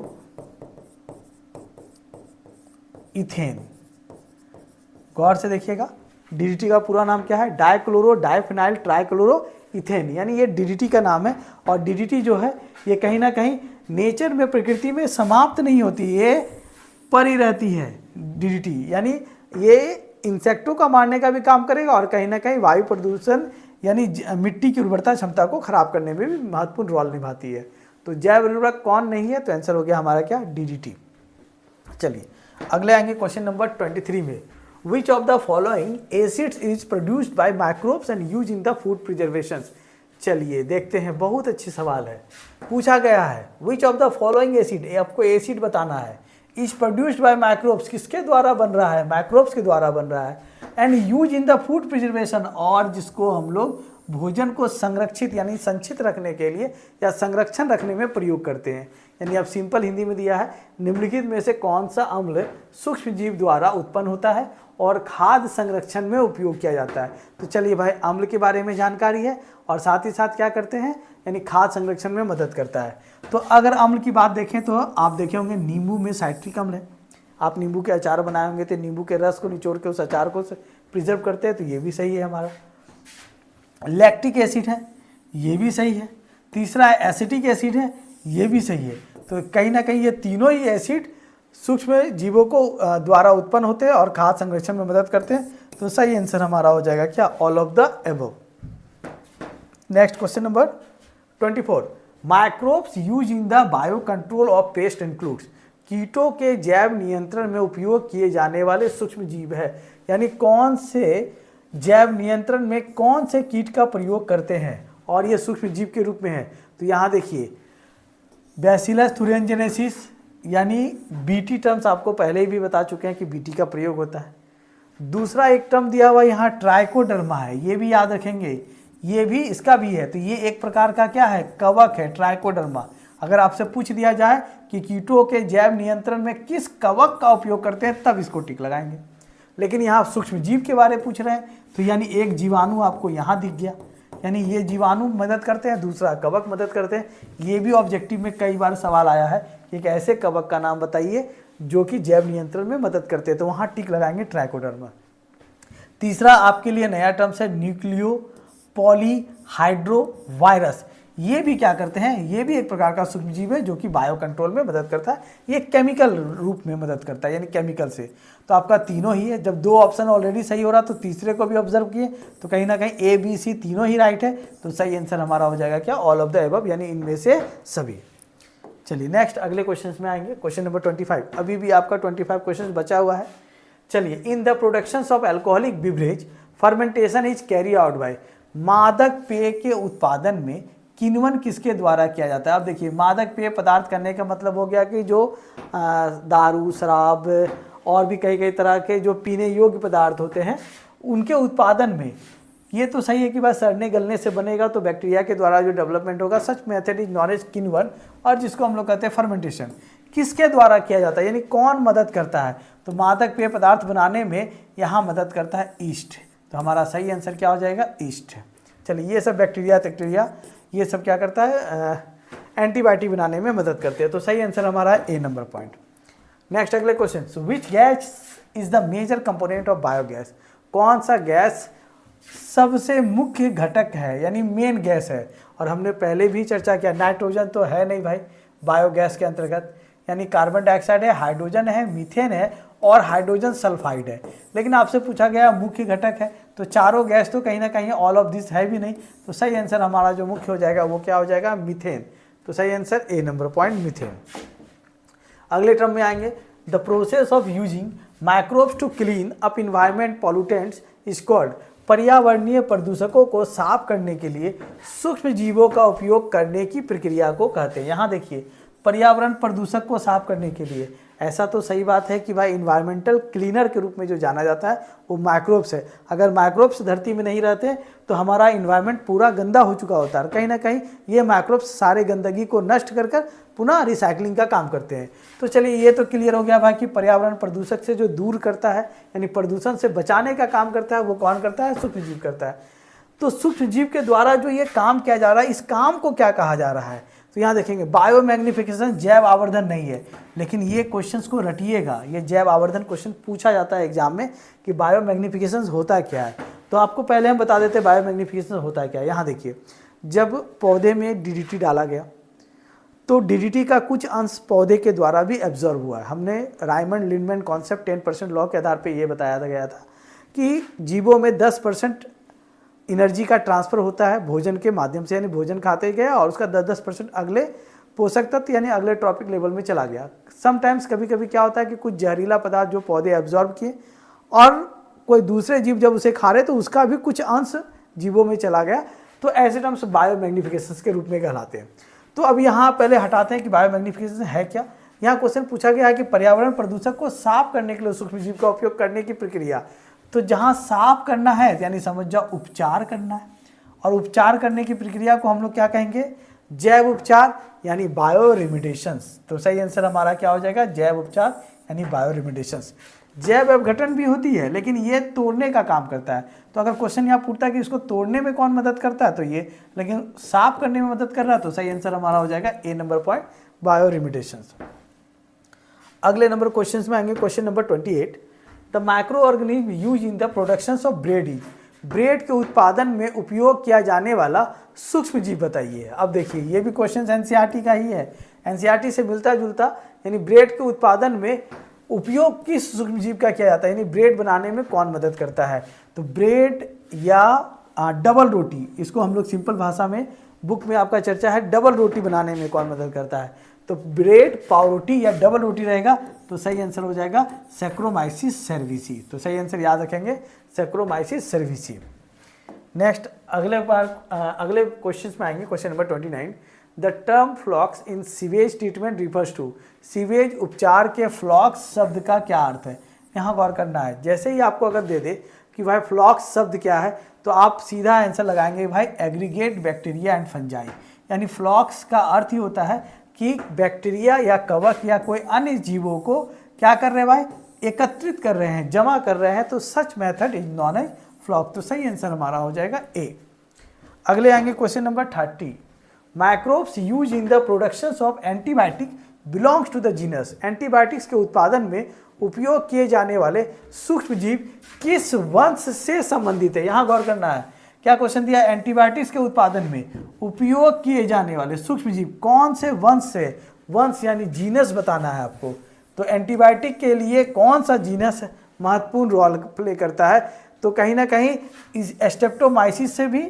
इथेन। गौर से देखिएगा, DDT का पूरा नाम क्या है, डाइफिनाइल ट्राइक्लोरो इथेन, यानी ये DDT का नाम है। और DDT जो है ये कहीं ना कहीं नेचर में, प्रकृति में समाप्त नहीं होती, ये परी रहती है DDT, यानी ये इंसेक्टों का मारने का भी काम करेगा और कहीं ना कहीं वायु प्रदूषण यानी मिट्टी की उर्वरता क्षमता को खराब करने में भी महत्वपूर्ण रोल निभाती है। तो जैव उर्वरक कौन नहीं है, तो आंसर हो गया हमारा क्या, DDT। चलिए अगले आएंगे क्वेश्चन नंबर 23 में, विच of the following acids is produced by microbes and use in the food preservation. चलिए देखते हैं, बहुत अच्छी सवाल है, पूछा गया है विच ऑफ द फॉलोइंग एसिड, आपको एसिड बताना है, इज प्रोड्यूस्ड बाय माइक्रोब्स, किसके द्वारा बन रहा है, माइक्रोब्स के द्वारा बन रहा है, and use in the food preservation, और जिसको हम लोग भोजन को संरक्षित यानी संचित रखने के लिए या संरक्षण रखने में प्रयोग करते हैं। यानी अब सिंपल हिंदी में दिया है, निम्नलिखित में से कौन सा अम्ल सूक्ष्म जीव द्वारा उत्पन्न होता है और खाद्य संरक्षण में उपयोग किया जाता है। तो चलिए भाई, अम्ल के बारे में जानकारी है और साथ ही साथ क्या करते हैं, यानी खाद्य संरक्षण में मदद करता है। तो अगर अम्ल की बात देखें तो आप देखे होंगे नींबू में साइट्रिक अम्ल है, आप नींबू के अचार बनाए होंगे तो नींबू के रस को निचोड़ के उस अचार को प्रिजर्व करते हैं, तो ये भी सही है हमारा। लैक्टिक एसिड है, ये भी सही है। तीसरा है एसिटिक एसिड है, ये भी सही है। तो कहीं ना कहीं ये तीनों ही एसिड सूक्ष्म जीवों को द्वारा उत्पन्न होते हैं और खाद्य संरक्षण में मदद करते हैं। तो सही आंसर हमारा हो जाएगा क्या, all of the above. Next question number 24, microbes use in the bio control of paste includes, कीटों के जैव नियंत्रण में उपयोग किए जाने वाले सूक्ष्म जीव है, यानी कौन से जैव नियंत्रण में कौन से कीट का प्रयोग करते हैं और ये सूक्ष्म जीव के रूप में है? तो यहाँ देखिए बैसिलस thuringiensis यानी बीटी टर्म्स आपको पहले ही भी बता चुके हैं कि बीटी का प्रयोग होता है। दूसरा एक टर्म दिया हुआ यहाँ ट्राइकोडर्मा है, ये भी याद रखेंगे, ये भी इसका भी है। तो ये एक प्रकार का क्या है? कवक है, ट्राइकोडर्मा। अगर आपसे पूछ दिया जाए कि कीटों के जैव नियंत्रण में किस कवक का उपयोग करते हैं तब इसको टिक लगाएंगे। लेकिन यहाँ सूक्ष्म जीव के बारे में पूछ रहे हैं तो यानी एक जीवाणु आपको यहाँ दिख गया, यानी ये जीवाणु मदद करते हैं, दूसरा कवक मदद करते हैं। ये भी ऑब्जेक्टिव में कई बार सवाल आया है कि एक ऐसे कवक का नाम बताइए जो कि जैव नियंत्रण में मदद करते हैं, तो वहाँ टिक लगाएंगे ट्राइकोडर्मा। तीसरा आपके लिए नया टर्म्स है न्यूक्लियो पॉलीहाइड्रोवायरस। ये भी क्या करते हैं? ये भी एक प्रकार का सूक्ष्म जीव है जो कि बायो कंट्रोल में मदद करता है। ये केमिकल रूप में मदद करता है, यानी केमिकल से। तो आपका तीनों ही है। जब दो ऑप्शन ऑलरेडी सही हो रहा तो तीसरे को भी ऑब्जर्व किए तो कहीं ना कहीं ए बी सी तीनों ही राइट है। तो सही आंसर हमारा हो जाएगा क्या? ऑल ऑफ द एबव, यानी इनमें से सभी। चलिए नेक्स्ट अगले क्वेश्चन में आएंगे। Question number 25। अभी भी आपका 25 क्वेश्चन बचा हुआ है। चलिए, इन the production of alcoholic beverage fermentation is carry out by. मादक पेय के उत्पादन में किण्वन किसके द्वारा किया जाता है? अब देखिए, मादक पेय पदार्थ करने का मतलब हो गया कि जो दारू, शराब और भी कई तरह के जो पीने योग्य पदार्थ होते हैं उनके उत्पादन में। ये तो सही है कि बस सड़ने गलने से बनेगा, तो बैक्टीरिया के द्वारा जो डेवलपमेंट होगा। सच मेथड इज नॉन एज किण्वन, और जिसको हम लोग कहते हैं फर्मेंटेशन। किसके द्वारा किया जाता है, यानी कौन मदद करता है? तो मादक पेय पदार्थ बनाने में यहाँ मदद करता है ईस्ट। तो हमारा सही आंसर क्या हो जाएगा? ईस्ट। चलिए, ये सब बैक्टीरिया ये सब क्या करता है? एंटीबायोटिक बनाने में मदद करते हैं। तो सही आंसर हमारा है ए नंबर पॉइंट। नेक्स्ट अगले question, which gas is the major component of biogas? कौन सा गैस सबसे मुख्य घटक है, यानी मेन गैस है? और हमने पहले भी चर्चा किया, नाइट्रोजन तो है नहीं भाई बायोगैस के अंतर्गत, यानी कार्बन डाइऑक्साइड है, हाइड्रोजन है, मीथेन है और हाइड्रोजन सल्फाइड है। लेकिन आपसे पूछा गया मुख्य घटक है, तो चारों गैस तो कहीं ना कहीं ऑल ऑफ दिस है भी नहीं। तो सही आंसर हमारा जो मुख्य हो जाएगा वो क्या हो जाएगा? मीथेन। तो सही answer A number point, methane. अगले टर्म में आएंगे, the process of using microbes to clean up environment pollutants is called. पर्यावरणीय प्रदूषकों को साफ करने के लिए सूक्ष्म जीवों का उपयोग करने की प्रक्रिया को कहते हैं। यहाँ देखिए, पर्यावरण प्रदूषक को साफ करने के लिए, ऐसा तो सही बात है कि भाई इन्वायरमेंटल क्लीनर के रूप में जो जाना जाता है वो माइक्रोब्स है। अगर माइक्रोब्स धरती में नहीं रहते तो हमारा इन्वायरमेंट पूरा गंदा हो चुका होता है। कहीं ना कहीं ये माइक्रोब्स सारे गंदगी को नष्ट कर पुनः रिसाइकलिंग का काम करते हैं। तो चलिए, ये तो क्लियर हो गया भाई कि पर्यावरण प्रदूषक से जो दूर करता है, यानी प्रदूषण से बचाने का काम करता है, वो कौन करता है? सूक्ष्म जीव करता है। तो सूक्ष्म जीव के द्वारा जो ये काम किया जा रहा है, इस काम को क्या कहा जा रहा है? तो यहाँ देखेंगे, बायोमैग्निफिकेशन जैव आवर्धन नहीं है। लेकिन ये क्वेश्चंस को रटिएगा, ये जैव आवर्धन क्वेश्चन पूछा जाता है एग्जाम में कि बायोमैग्निफिकेशन होता क्या है। तो आपको पहले हम बता देते हैं बायोमैग्निफिकेशन होता क्या है। यहाँ देखिए, जब पौधे में डीडीटी डाला गया तो डीडीटी का कुछ अंश पौधे के द्वारा भी एब्जॉर्ब हुआ है। हमने रायमंड लिंडमैन कॉन्सेप्ट 10% लॉ के आधार पर यह बताया गया था कि जीवों में 10% एनर्जी का ट्रांसफ़र होता है भोजन के माध्यम से, यानी भोजन खाते गया और उसका 10% अगले पोषक तत्व यानी अगले ट्रॉपिक लेवल में चला गया। समटाइम्स कभी कभी क्या होता है कि कुछ जहरीला पदार्थ जो पौधे एब्जॉर्ब किए और कोई दूसरे जीव जब उसे खा रहे तो उसका भी कुछ अंश जीवों में चला गया। तो ऐसे टर्म्स बायोमैग्निफिकेशन के रूप में कहलाते हैं। तो अब यहाँ पहले हटाते हैं कि बायोमैग्निफिकेशन है क्या। यहाँ क्वेश्चन पूछा गया है कि पर्यावरण प्रदूषक को साफ करने के लिए सूक्ष्म जीव का उपयोग करने की प्रक्रिया। तो जहाँ साफ करना है यानी समझ जाओ उपचार करना है, और उपचार करने की प्रक्रिया को हम लोग क्या कहेंगे? जैव उपचार यानी बायो रेमिडिएशंस। तो सही आंसर हमारा क्या हो जाएगा? जैव उपचार यानी बायो रेमिडिएशंस। जैव अपघटन भी होती है लेकिन ये तोड़ने का काम करता है। तो अगर क्वेश्चन यहाँ पूछता है कि इसको तोड़ने में कौन मदद करता है तो ये, लेकिन साफ करने में मदद कर रहा है। तो सही आंसर हमारा हो जाएगा ए नंबर पॉइंट, बायो रेमिडिएशंस। अगले नंबर क्वेश्चन में आएंगे, question number 28। The micro organism use in the production of bread is. Bread के उत्पादन में उपयोग किया जाने वाला सूक्ष्म जीव बताइए। अब देखिए, ये भी क्वेश्चन एनसीईआरटी का ही है, एनसीईआरटी से मिलता जुलता। यानी ब्रेड के उत्पादन में उपयोग किस सूक्ष्म जीव का किया जाता है, यानी ब्रेड बनाने में कौन मदद करता है? तो ब्रेड या डबल रोटी, इसको हम लोग सिंपल भाषा में बुक में आपका चर्चा है, डबल रोटी बनाने में कौन मदद करता है? तो ब्रेड, पावरोटी या डबल रोटी रहेगा तो सही आंसर हो जाएगा सैक्रोमाइसिस सर्विसी। तो सही आंसर याद रखेंगे सैक्रोमाइसिस सर्विसी। नेक्स्ट अगले क्वेश्चन में आएंगे, question number 29। The term flocs in sewage treatment refers to, sewage उपचार के फ्लॉक्स शब्द का क्या अर्थ है, यहाँ गौर करना है। जैसे ही आपको अगर दे दे कि भाई फ्लॉक्स शब्द क्या है तो आप सीधा आंसर लगाएंगे भाई एग्रीगेट बैक्टीरिया एंड फंजाई। यानी फ्लॉक्स का अर्थ ही होता है कि बैक्टीरिया या कवक या कोई अन्य जीवों को क्या कर रहे हैं भाई, एकत्रित कर रहे हैं, जमा कर रहे हैं। तो such method is known as floc. तो सही आंसर हमारा हो जाएगा ए। अगले आएंगे question number 30। Microbes use in the production of antibiotic belongs to the genus. Antibiotics के उत्पादन में उपयोग किए जाने वाले सूक्ष्म जीव किस वंश से संबंधित है, यहाँ गौर करना है। क्या क्वेश्चन दिया, एंटीबायोटिक्स के उत्पादन में उपयोग किए जाने वाले सूक्ष्म जीव कौन से वंश से, वंश यानी जीनस बताना है आपको। तो एंटीबायोटिक के लिए कौन सा जीनस महत्वपूर्ण रोल प्ले करता है, तो कहीं ना कहीं इस स्ट्रेप्टोमाइसिस से भी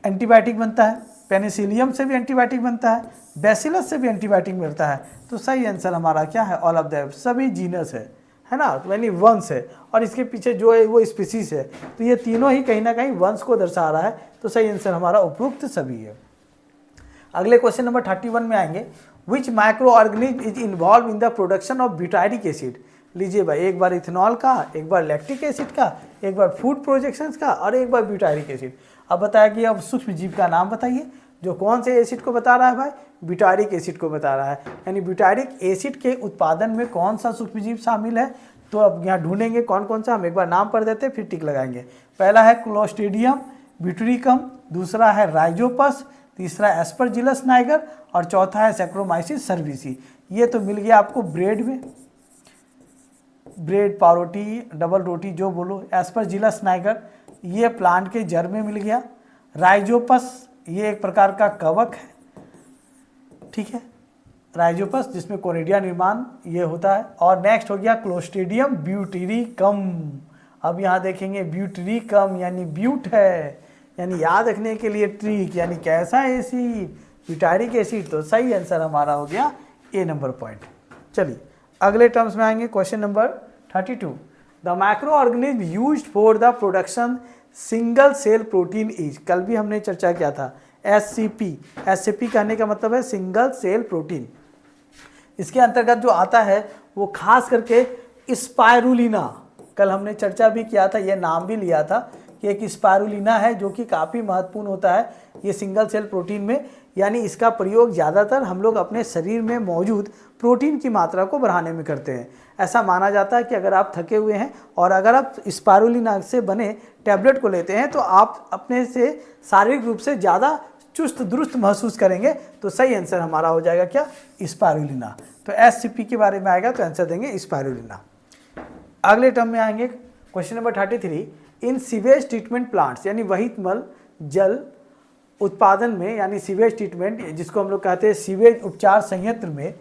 एंटीबायोटिक बनता है, पेनिसिलियम से भी एंटीबायोटिक बनता है, बैसिलस से भी एंटीबायोटिक मिलता है। तो सही आंसर हमारा क्या है, ऑल ऑफ द सभी जीनस है ना, तो यानी वंश है। और इसके पीछे जो है वो स्पीसीज है, तो ये तीनों ही कहीं ना कहीं वंश को दर्शा रहा है। तो सही आंसर हमारा उपयुक्त सभी है। अगले क्वेश्चन नंबर 31 में आएंगे। Which microorganism is involve in the production of butyric acid. लीजिए भाई, एक बार इथेनॉल का, एक बार लैक्टिक एसिड का, एक बार फूड प्रोजेक्शंस का और एक बार ब्यूटारिक एसिड। अब बताया कि अब सूक्ष्म जीव का नाम बताइए जो कौन से एसिड को बता रहा है भाई, ब्यूटारिक एसिड को बता रहा है। यानी ब्यूटारिक एसिड के उत्पादन में कौन सा सूक्ष्म जीव शामिल है, तो अब यहाँ ढूंढेंगे कौन कौन सा। हम एक बार नाम पढ़ देते फिर टिक लगाएंगे। पहला है क्लोस्ट्रीडियम ब्यूटेरिकम, दूसरा है राइजोपस, तीसरा एस्परजिलस नाइगर और चौथा है सैक्रोमाइसिस सर्विसी। ये तो मिल गया आपको ब्रेड में, ब्रेड, पावरोटी, डबल रोटी जो बोलो। एस्परजिलस नाइगर ये प्लांट के जड़ में मिल गया। राइजोपस ये एक प्रकार का कवक है, ठीक है, राइजोपस जिसमें कोनिडिया निर्माण ये होता है। और नेक्स्ट हो गया क्लोस्ट्रीडियम ब्यूटेरिकम। अब यहाँ देखेंगे ब्यूटेरिकम यानी ब्यूट है, यानी याद रखने के लिए ट्रिक, यानी कैसा एसिड, ब्यूटारिक एसिड। तो सही आंसर हमारा हो गया ए नंबर पॉइंट। चलिए अगले टर्म्स में आएंगे, question number 32। The microorganism used for the production single cell protein is. कल भी हमने चर्चा किया था एससीपी। एससीपी कहने का मतलब है सिंगल सेल प्रोटीन। इसके अंतर्गत जो आता है वो खास करके स्पाइरुलिना, कल हमने चर्चा भी किया था, ये नाम भी लिया था कि एक स्पाइरुलिना है जो कि काफ़ी महत्वपूर्ण होता है ये सिंगल सेल प्रोटीन में। यानी इसका प्रयोग ज़्यादातर हम लोग अपने शरीर में मौजूद प्रोटीन की मात्रा को बढ़ाने में करते हैं। ऐसा माना जाता है कि अगर आप थके हुए हैं और अगर आप स्पाइरुलिना से बने टैबलेट को लेते हैं तो आप अपने से शारीरिक रूप से ज़्यादा चुस्त दुरुस्त महसूस करेंगे। तो सही आंसर हमारा हो जाएगा क्या, स्पाइरुलिना। तो एससीपी के बारे में आएगा तो आंसर देंगे स्पाइरुलिना। अगले टर्म में आएंगे, क्वेश्चन नंबर 33। इन सीवेज ट्रीटमेंट प्लांट्स, यानी वहित मल जल उत्पादन में, यानी सीवेज ट्रीटमेंट जिसको हम लोग कहते हैं सीवेज उपचार संयंत्र में,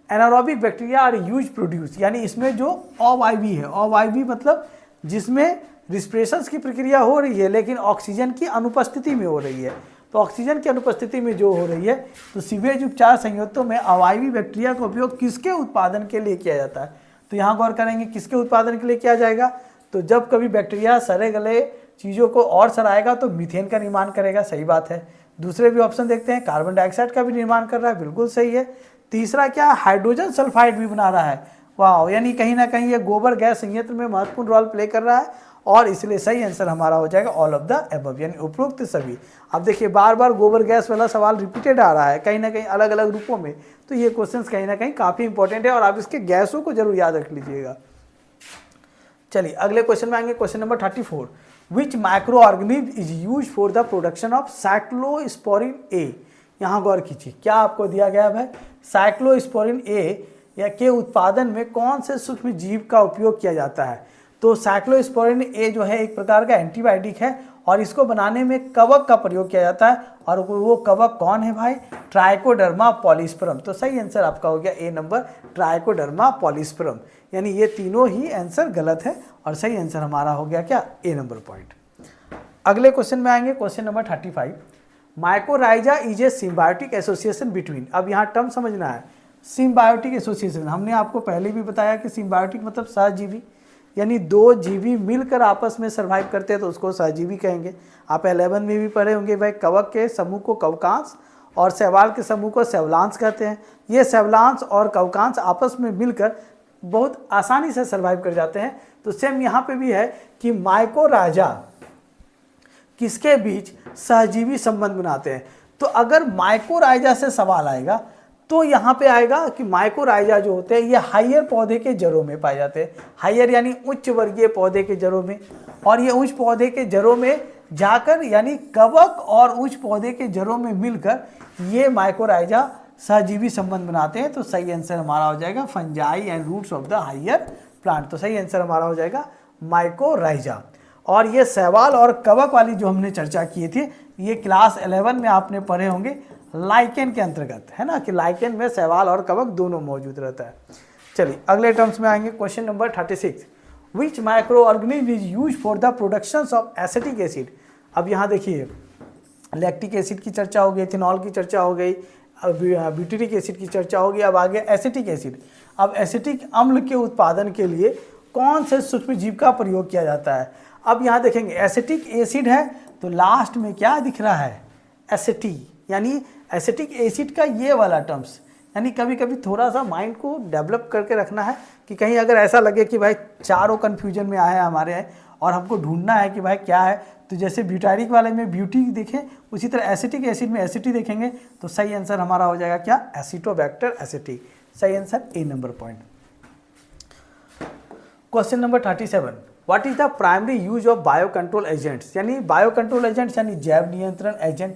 anaerobic bacteria are use produce. यानी इसमें जो अवायवी है, अवायवी मतलब जिसमें रिस्पिरेशन की प्रक्रिया हो रही है लेकिन ऑक्सीजन की अनुपस्थिति में हो रही है। तो ऑक्सीजन की अनुपस्थिति में जो हो रही है, तो सीवेज उपचार संयंत्रों में अवायवी बैक्टीरिया का उपयोग किसके उत्पादन के लिए किया जाता है। तो यहाँ गौर करेंगे किसके उत्पादन के लिए किया जाएगा। तो जब कभी बैक्टीरिया सड़े गले चीज़ों को और सड़ाएगा तो मीथेन का निर्माण करेगा, सही बात है। दूसरे भी ऑप्शन देखते हैं, कार्बन डाइऑक्साइड का भी निर्माण कर रहा है, बिल्कुल सही है। तीसरा क्या, हाइड्रोजन सल्फाइड भी बना रहा है, वाह, यानी कहीं ना कहीं ये गोबर गैस संयंत्र में महत्वपूर्ण रोल प्ले कर रहा है और इसलिए सही आंसर हमारा हो जाएगा ऑल ऑफ द अबव, यानी उपरोक्त सभी। अब देखिए बार बार गोबर गैस वाला सवाल रिपीटेड आ रहा है कहीं ना कहीं अलग अलग रूपों में, तो ये क्वेश्चंस कहीं ना कहीं काफ़ी इंपॉर्टेंट है और आप इसके गैसों को जरूर याद रख लीजिएगा। चलिए अगले क्वेश्चन में आएंगे, question number 34। Which microorganism is use for the production of cyclosporin A. यहाँ गौर कीजिए क्या आपको दिया गया है, साइक्लोस्पोरिन ए या के उत्पादन में कौन से सूक्ष्म जीव का उपयोग किया जाता है। तो साइक्लोस्पोरिन ए जो है एक प्रकार का एंटीबायोटिक है और इसको बनाने में कवक का प्रयोग किया जाता है और वो कवक कौन है भाई, ट्राइकोडर्मा पॉलीस्पर्म। तो सही आंसर आपका हो गया ए नंबर, ट्राइकोडर्मा पॉलीस्पर्म। यानी ये तीनों ही आंसर गलत है और सही आंसर हमारा हो गया क्या, ए नंबर पॉइंट। अगले क्वेश्चन में आएंगे, question number 35। Mycorrhiza is a symbiotic association between. अब यहाँ टर्म समझना है, सिम्बायोटिक एसोसिएशन, हमने आपको पहले भी बताया कि सिम्बायोटिक मतलब सहजीवी, यानी दो जीवी मिलकर आपस में सर्वाइव करते हैं तो उसको सहजीवी कहेंगे। आप 11 में भी पढ़े होंगे भाई, कवक के समूह को कवकांश और शैवाल के समूह को शैवलांश कहते हैं। ये शैवलांश और कवकांश आपस में मिलकर बहुत आसानी से सर्वाइव कर जाते हैं। तो सेम यहाँ पे भी है कि माइकोराइजा किसके बीच सहजीवी संबंध बनाते हैं। तो अगर माइकोराइजा से सवाल आएगा तो यहाँ पे आएगा कि माइकोराइजा जो होते हैं ये हायर पौधे के जड़ों में पाए जाते हैं। हायर यानी उच्च वर्गीय पौधे के जड़ों में, और ये उच्च पौधे के जड़ों में जाकर यानी कवक और उच्च पौधे के जड़ों में मिलकर ये माइकोराइजा सहजीवी संबंध बनाते हैं। तो सही आंसर हमारा हो जाएगा fungi and roots of the higher plant. तो सही आंसर हमारा हो जाएगा माइकोराइजा। और ये शैवाल और कवक वाली जो हमने चर्चा की थी ये क्लास 11 में आपने पढ़े होंगे लाइकेन के अंतर्गत, है ना, कि लाइकेन में शैवाल और कवक दोनों मौजूद रहता है। चलिए अगले टर्म्स में आएंगे। Question number 36, which microorganism is use for the production of acetic acid. अब यहाँ देखिए लैक्टिक एसिड की चर्चा हो गई, इथेनॉल की चर्चा हो गई, ब्यूटेरिक एसिड की चर्चा होगी, अब आगे एसिटिक एसिड। अब एसिटिक अम्ल के उत्पादन के लिए कौन से सूक्ष्म जीव का प्रयोग किया जाता है। अब यहाँ देखेंगे एसिटिक एसिड है तो लास्ट में क्या दिख रहा है, एसिटी, यानी एसिटिक एसिड का ये वाला टर्म्स, यानी कभी कभी थोड़ा सा माइंड को डेवलप करके रखना है कि कहीं अगर ऐसा लगे कि भाई चारों कन्फ्यूजन में आए हैं हमारे और हमको ढूंढना है कि भाई क्या है, तो जैसे ब्यूटारिक वाले में ब्यूटी देखें उसी तरह एसिटिक एसिड में एसिटी देखेंगे तो सही आंसर हमारा हो जाएगा क्या, एसिटोबैक्टर एसिटी। सही answer A number point. Question number 37, what is the primary use of bio control agents. यानी बायो कंट्रोल एजेंट्स यानी जैव नियंत्रण एजेंट।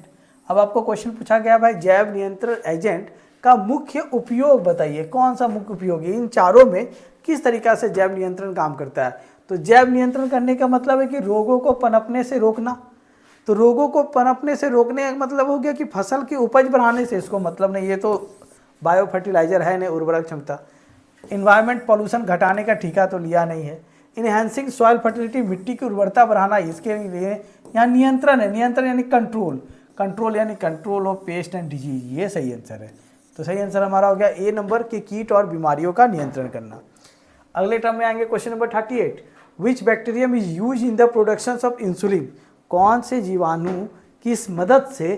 अब आपको क्वेश्चन पूछा गया भाई जैव नियंत्रण एजेंट का मुख्य उपयोग बताइए, कौन सा मुख्य उपयोग है, इन चारों में किस तरीका से जैव नियंत्रण काम करता है। तो जैव नियंत्रण करने का मतलब है कि रोगों को पनपने से रोकना। तो रोगों को पनपने से रोकने का मतलब हो गया कि फसल की उपज बढ़ाने से, इसको मतलब नहीं, ये तो बायो फर्टिलाइजर है नहीं, उर्वरक क्षमता। इन्वायरमेंट पॉल्यूशन घटाने का ठीका तो लिया नहीं है। इनहेंसिंग सॉइल फर्टिलिटी, मिट्टी की उर्वरता बढ़ाना, इसके लिए यहाँ नियंत्रण है। नियंत्रण यानी कंट्रोल, कंट्रोल यानी control of paste and disease, ये सही आंसर है। तो सही आंसर हमारा हो गया ए नंबर के कीट और बीमारियों का नियंत्रण करना। अगले टर्म में आएंगे question number 38, which bacterium is use in the production of insulin. कौन से जीवाणु किस मदद से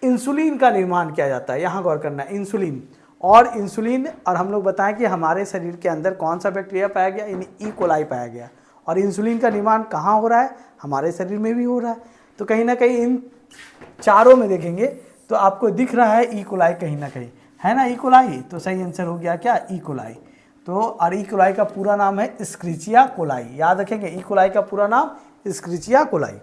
इंसुलिन का निर्माण किया जाता है, यहाँ गौर करना है। इंसुलिन और हम लोग बताएं कि हमारे शरीर के अंदर कौन सा बैक्टीरिया पाया गया, यानी ई कोलाई पाया गया। और इंसुलिन का निर्माण कहाँ हो रहा है, हमारे शरीर में भी हो रहा है। तो कहीं ना कहीं इन चारों में देखेंगे तो आपको दिख रहा है ई कोलाई कहीं ना कहीं, है ना, ई कोलाई। तो सही आंसर हो गया क्या, ई कोलाई। तो और ई कोलाई का पूरा नाम है एस्क्रिचिया कोलाई, याद रखेंगे ई कोलाई का पूरा नाम एस्क्रिचिया कोलाई।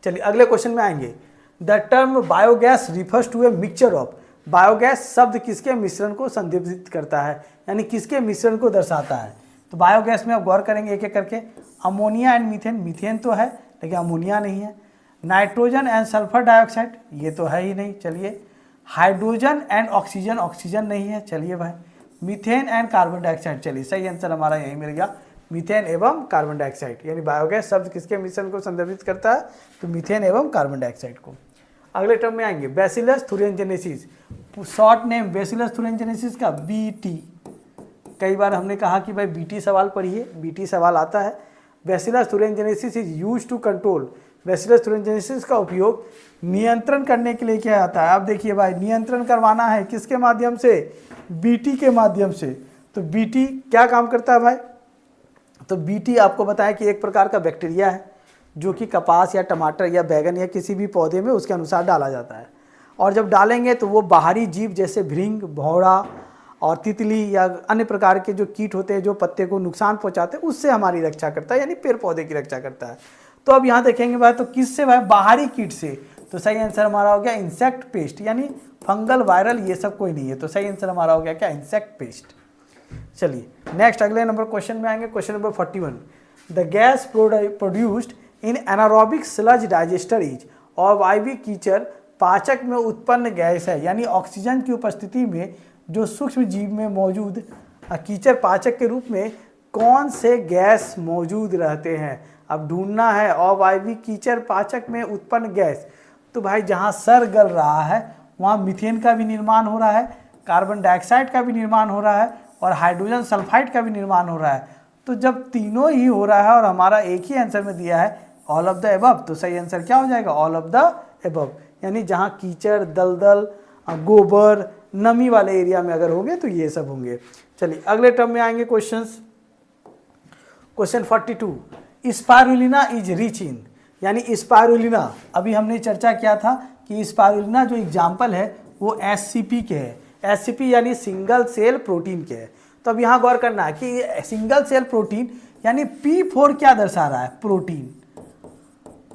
चलिए अगले क्वेश्चन में आएंगे। The term biogas refers to a mixture of. Biogas शब्द किसके मिश्रण को संदर्भित करता है, यानी किसके मिश्रण को दर्शाता है। तो बायोगैस में आप गौर करेंगे एक एक करके। अमोनिया एंड मीथेन, मीथेन तो है लेकिन अमोनिया नहीं है। नाइट्रोजन एंड सल्फर डाइऑक्साइड, ये तो है ही नहीं, चलिए। हाइड्रोजन एंड ऑक्सीजन, ऑक्सीजन नहीं है, चलिए भाई। मीथेन एंड कार्बन डाइऑक्साइड, चलिए सही आंसर हमारा यही मिल गया, मीथेन एवं कार्बन डाइऑक्साइड। यानी बायोगैस शब्द किसके मिश्रण को संदर्भित करता है, तो मीथेन एवं कार्बन डाइऑक्साइड को। अगले टर्म में आएंगे bacillus thuringiensis, short name bacillus thuringiensis का बीटी। कई बार हमने कहा कि भाई बीटी सवाल पढ़िए, बीटी सवाल आता है। Bacillus thuringiensis is use to control. Bacillus thuringiensis का उपयोग नियंत्रण करने के लिए किया जाता है। अब देखिए भाई नियंत्रण करवाना है किसके माध्यम से, बीटी के माध्यम से। तो बीटी क्या काम करता है भाई, तो बीटी आपको बताया कि एक प्रकार का बैक्टीरिया है जो कि कपास या टमाटर या बैगन या किसी भी पौधे में उसके अनुसार डाला जाता है। और जब डालेंगे तो वो बाहरी जीव जैसे भृंग, भौरा और तितली या अन्य प्रकार के जो कीट होते हैं जो पत्ते को नुकसान पहुंचाते हैं उससे हमारी रक्षा करता है, यानी पेड़ पौधे की रक्षा करता है। तो अब यहाँ देखेंगे भाई तो किससे भाई, बाहरी कीट से। तो सही आंसर हमारा हो गया इंसेक्ट पेस्ट, यानी फंगल, वायरल ये सब कोई नहीं है। तो सही आंसर हमारा हो गया क्या, इंसेक्ट पेस्ट। चलिए नेक्स्ट अगले नंबर क्वेश्चन में आएंगे। Question number 41, the gas produced in anaerobic sludge digester is. और वायवीय कीचड़ पाचक में उत्पन्न गैस है, यानी ऑक्सीजन की उपस्थिति में जो सूक्ष्म जीव में मौजूद कीचड़ पाचक के रूप में कौन से गैस मौजूद रहते हैं। अब ढूंढना है अवायवीय कीचड़ पाचक में उत्पन्न गैस। तो भाई जहाँ सर गल रहा है वहाँ मीथेन का भी निर्माण हो रहा है, कार्बन डाइऑक्साइड का भी निर्माण हो रहा है और हाइड्रोजन सल्फाइड का भी निर्माण हो रहा है। तो जब तीनों ही हो रहा है और हमारा एक ही आंसर में दिया है ऑल ऑफ द एबव, तो सही आंसर क्या हो जाएगा? All of the above. यानी जहाँ कीचड़, दलदल, गोबर, नमी वाले एरिया में अगर होंगे तो ये सब होंगे। चलिए अगले टर्म में आएंगे questions. Question 42, spirulina is rich in, यानी स्पाइरुलिना, अभी हमने चर्चा किया था कि स्पाइरुलिना जो एग्जाम्पल है वो एससीपी के है। एससीपी यानी सिंगल सेल प्रोटीन के है। तो अब यहाँ गौर करना है कि सिंगल सेल प्रोटीन यानी P4 क्या दर्शा रहा है? प्रोटीन।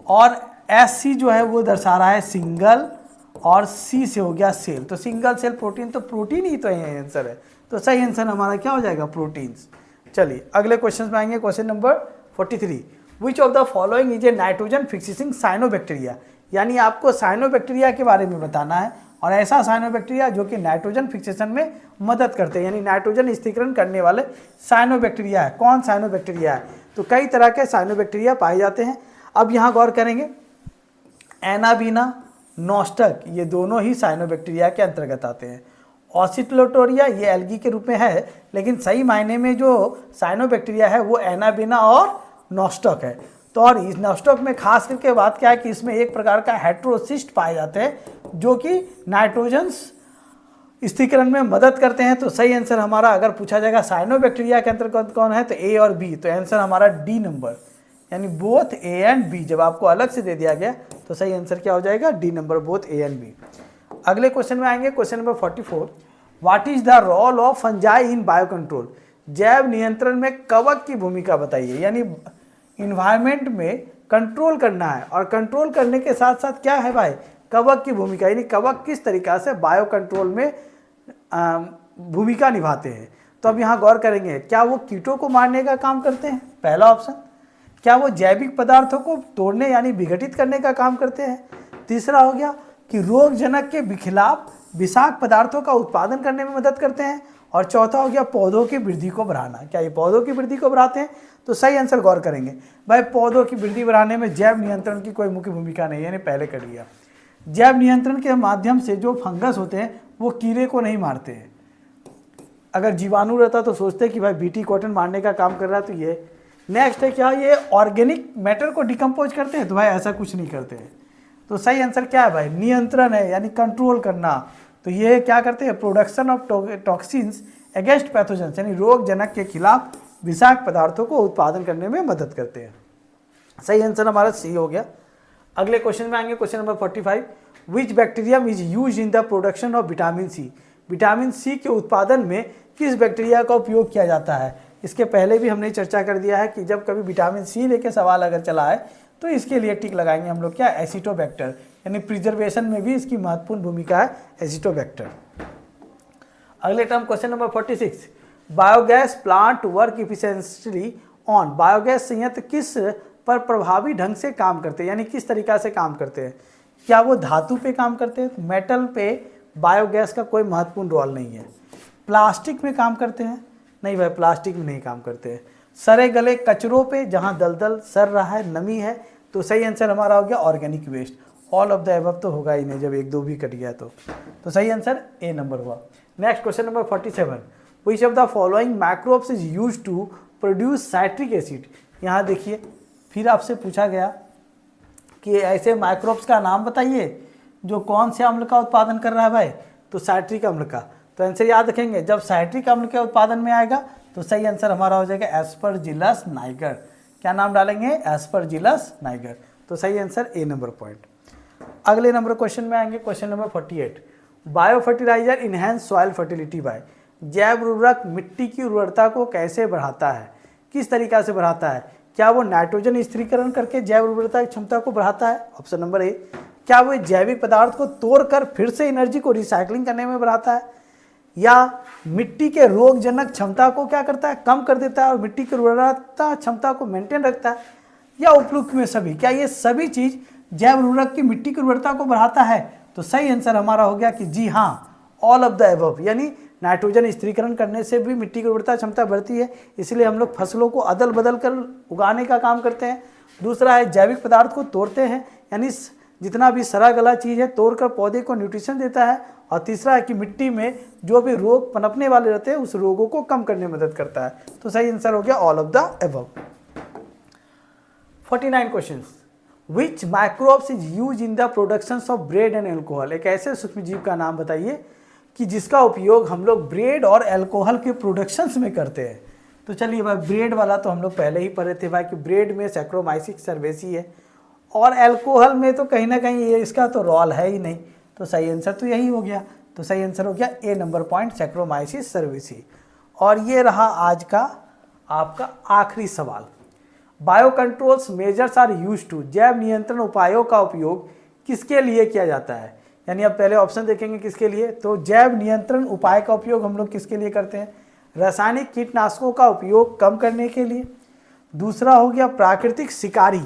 और SC जो है वो दर्शा रहा है सिंगल, और C से हो गया सेल। तो सिंगल सेल प्रोटीन, तो प्रोटीन ही तो ये आंसर है। तो सही आंसर हमारा क्या हो जाएगा? प्रोटीन्स। चलिए अगले क्वेश्चन में आएंगे। Question number 43, which of the following is A nitrogen fixing cyanobacteria, यानी आपको साइनोबैक्टीरिया के बारे में बताना है, और ऐसा साइनोबैक्टीरिया जो कि नाइट्रोजन फिक्सेशन में मदद करते हैं, यानी नाइट्रोजन स्थिरीकरण करने वाले साइनोबैक्टीरिया है। कौन साइनोबैक्टीरिया है? तो कई तरह के साइनोबैक्टीरिया पाए जाते हैं। अब यहाँ गौर करेंगे, एनाबीना, नॉस्टक, ये दोनों ही साइनोबैक्टीरिया के अंतर्गत आते हैं। ऑसिटोलोटोरिया ये एल्गी के रूप में है, लेकिन सही मायने में जो साइनोबैक्टीरिया है वो एनाबीना और नॉस्टक है। तो और इस नॉस्टक में खास करके बात क्या है कि इसमें एक प्रकार का हेटेरोसिस्ट पाए जाते हैं जो कि नाइट्रोजन स्थिरीकरण में मदद करते हैं। तो सही आंसर हमारा अगर पूछा जाएगा साइनोबैक्टीरिया के अंतर्गत कौन है, तो ए और बी। तो आंसर हमारा डी नंबर, यानी बोथ ए एंड बी। जब आपको अलग से दे दिया गया तो सही आंसर क्या हो जाएगा? D number, both A and B. अगले क्वेश्चन में आएंगे। Question number 44, what is the role of fungi in bio control, जैव नियंत्रण में कवक की भूमिका बताइए। यानी इन्वायरमेंट में कंट्रोल करना है, और कंट्रोल करने के साथ साथ क्या है भाई? कवक की भूमिका, यानी कवक किस तरीका से बायो कंट्रोल में भूमिका निभाते हैं। तो अब यहाँ गौर करेंगे, क्या वो कीटों को मारने का काम करते हैं? पहला ऑप्शन। क्या वो जैविक पदार्थों को तोड़ने यानी विघटित करने का काम करते हैं? तीसरा हो गया कि रोगजनक के खिलाफ विषाक्त पदार्थों का उत्पादन करने में मदद करते हैं। और चौथा हो गया पौधों की वृद्धि को बढ़ाना। क्या ये पौधों की वृद्धि को बढ़ाते हैं? तो सही आंसर गौर करेंगे भाई, पौधों की वृद्धि बढ़ाने में जैव नियंत्रण की कोई मुख्य भूमिका नहीं है, यानी पहले कर लिया। जैव नियंत्रण के माध्यम से जो फंगस होते हैं वो कीड़े को नहीं मारते हैं। अगर जीवाणु रहता तो सोचते कि भाई बीटी कॉटन मारने का काम कर रहा है, तो ये नेक्स्ट है क्या? ये ऑर्गेनिक मैटर को डिकम्पोज करते हैं? तो भाई ऐसा कुछ नहीं करते हैं। तो सही आंसर क्या है भाई? नियंत्रण है, यानी कंट्रोल करना। तो ये क्या करते हैं? Production of toxins against pathogens, यानी रोग जनक के खिलाफ विषाक्त पदार्थों को उत्पादन करने में मदद करते हैं। सही आंसर हमारा सी हो गया। अगले क्वेश्चन में आएंगे। Question number 45, which bacterium is use in the production of vitamin C, vitamin C के उत्पादन में किस बैक्टीरिया का उपयोग किया जाता है? इसके पहले भी हमने चर्चा कर दिया है कि जब कभी विटामिन सी लेके सवाल अगर चला है तो इसके लिए टिक लगाएंगे हम लोग क्या? एसिटोबैक्टर, यानी प्रिजर्वेशन में भी इसकी महत्वपूर्ण भूमिका है एसिटोबैक्टर। अगले term question number 46, biogas plant work efficiently on, biogas संयंत्र किस पर प्रभावी ढंग से काम करते हैं, यानी किस तरीका से काम करते हैं? क्या वो धातु पे काम करते हैं? मेटल पे बायोगैस का कोई महत्वपूर्ण रोल नहीं है। प्लास्टिक में काम करते हैं? नहीं भाई, प्लास्टिक में नहीं काम करते हैं। सड़े गले कचरों पे जहाँ दलदल सर रहा है, नमी है, तो सही आंसर हमारा हो गया organic waste. All of the above तो होगा ही नहीं जब एक दो भी कट गया तो सही आंसर ए नंबर हुआ। Next question number 47, which of the following microbes is use to produce citric acid. यहाँ देखिए फिर आपसे पूछा गया कि ऐसे माइक्रोब्स का नाम बताइए जो कौन से अम्ल का उत्पादन कर रहा है भाई? तो साइट्रिक अम्ल का। तो आंसर याद रखेंगे, जब साइट्रिक अम्ल के उत्पादन में आएगा तो सही आंसर हमारा हो जाएगा एस्परजिलस नाइगर। क्या नाम डालेंगे? Aspergillus niger. तो सही आंसर ए नंबर पॉइंट। अगले नंबर क्वेश्चन में आएंगे। Question number 48, bio fertilizer enhance soil fertility by, जैव उर्वरक मिट्टी की उर्वरता को कैसे बढ़ाता है? किस तरीका से बढ़ाता है? क्या वो नाइट्रोजन स्थिरीकरण करके जैव उर्वरता की क्षमता को बढ़ाता है? Option number A. क्या वो जैविक पदार्थ को तोड़कर फिर से एनर्जी को रिसाइकलिंग करने में बढ़ाता है? या मिट्टी के रोगजनक क्षमता को क्या करता है? कम कर देता है और मिट्टी की उर्वरता क्षमता को मेंटेन रखता है? या उपयुक्त में सभी? क्या ये सभी चीज जैव उर्वरक की मिट्टी की उर्वरता को बढ़ाता है? तो सही आंसर हमारा हो गया कि जी हाँ, ऑल ऑफ द एबव, यानी नाइट्रोजन स्थिरीकरण करने से भी मिट्टी की उर्वरता क्षमता बढ़ती है, इसलिए हम लोग फसलों को अदल बदल कर उगाने का काम करते हैं। दूसरा है जैविक पदार्थ को तोड़ते हैं, यानी जितना भी सड़ा गला चीज़ है तोड़कर पौधे को न्यूट्रिशन देता है, और तीसरा है कि मिट्टी में जो भी रोग पनपने वाले रहते हैं उस रोगों को कम करने में मदद करता है। तो सही आंसर हो गया all of the above. 49 questions. Which microbes is use in the production of bread and alcohol. एक ऐसे सूक्ष्म जीव का नाम बताइए कि जिसका उपयोग हम लोग ब्रेड और एल्कोहल के प्रोडक्शंस में करते हैं। तो चलिए भाई, ब्रेड वाला तो हम लोग पहले ही पढ़े थे भाई कि ब्रेड में सैक्रोमाइसिस सर्वेसी है, और एल्कोहल में तो कहीं ना कहीं ये इसका तो रोल है ही नहीं। तो सही आंसर तो यही हो गया। तो सही आंसर हो गया A number point, saccharomyces cerevisiae. और ये रहा आज का आपका आखिरी सवाल। Bio controls measures are use to. जैव नियंत्रण उपायों का उपयोग किसके लिए किया जाता है? यानी अब पहले ऑप्शन देखेंगे किसके लिए, तो जैव नियंत्रण उपाय का उपयोग हम लोग किसके लिए करते हैं? रासायनिक कीटनाशकों का उपयोग कम करने के लिए। दूसरा हो गया प्राकृतिक शिकारी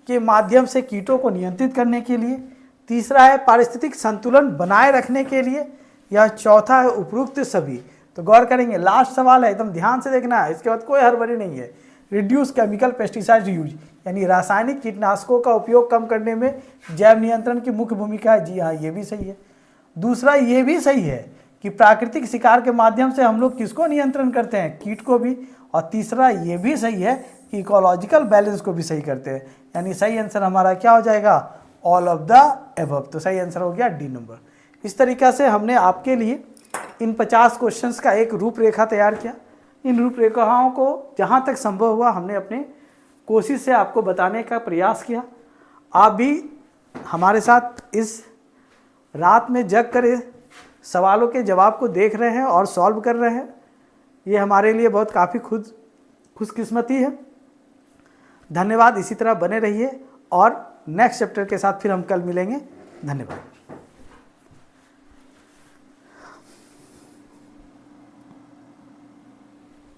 के माध्यम से कीटों को नियंत्रित करने के लिए। तीसरा है पारिस्थितिक संतुलन बनाए रखने के लिए। या चौथा है उपरोक्त सभी। तो गौर करेंगे, लास्ट सवाल है, एकदम ध्यान से देखना है, इसके बाद कोई हड़बड़ी नहीं है। रिड्यूस केमिकल पेस्टिसाइड यूज, यानी रासायनिक कीटनाशकों का उपयोग कम करने में जैव नियंत्रण की मुख्य भूमिका है। जी हाँ, ये भी सही है। दूसरा ये भी सही है कि प्राकृतिक शिकार के माध्यम से हम लोग किसको नियंत्रण करते हैं? कीट को भी। और तीसरा ये भी सही है कि इकोलॉजिकल बैलेंस को भी सही करते हैं। यानी सही आंसर हमारा क्या हो जाएगा? All of the above. तो सही आंसर हो गया डी नंबर। इस तरीक़ा से हमने आपके लिए इन 50 क्वेश्चंस का एक रूपरेखा तैयार किया। इन रूपरेखाओं को जहाँ तक संभव हुआ हमने अपने कोशिश से आपको बताने का प्रयास किया। आप भी हमारे साथ इस रात में जग कर सवालों के जवाब को देख रहे हैं और सॉल्व कर रहे हैं। ये हमारे लिए बहुत काफ़ी खुशकिस्मती है। धन्यवाद। इसी तरह बने रहिए और नेक्स्ट चैप्टर के साथ फिर हम कल मिलेंगे। धन्यवाद।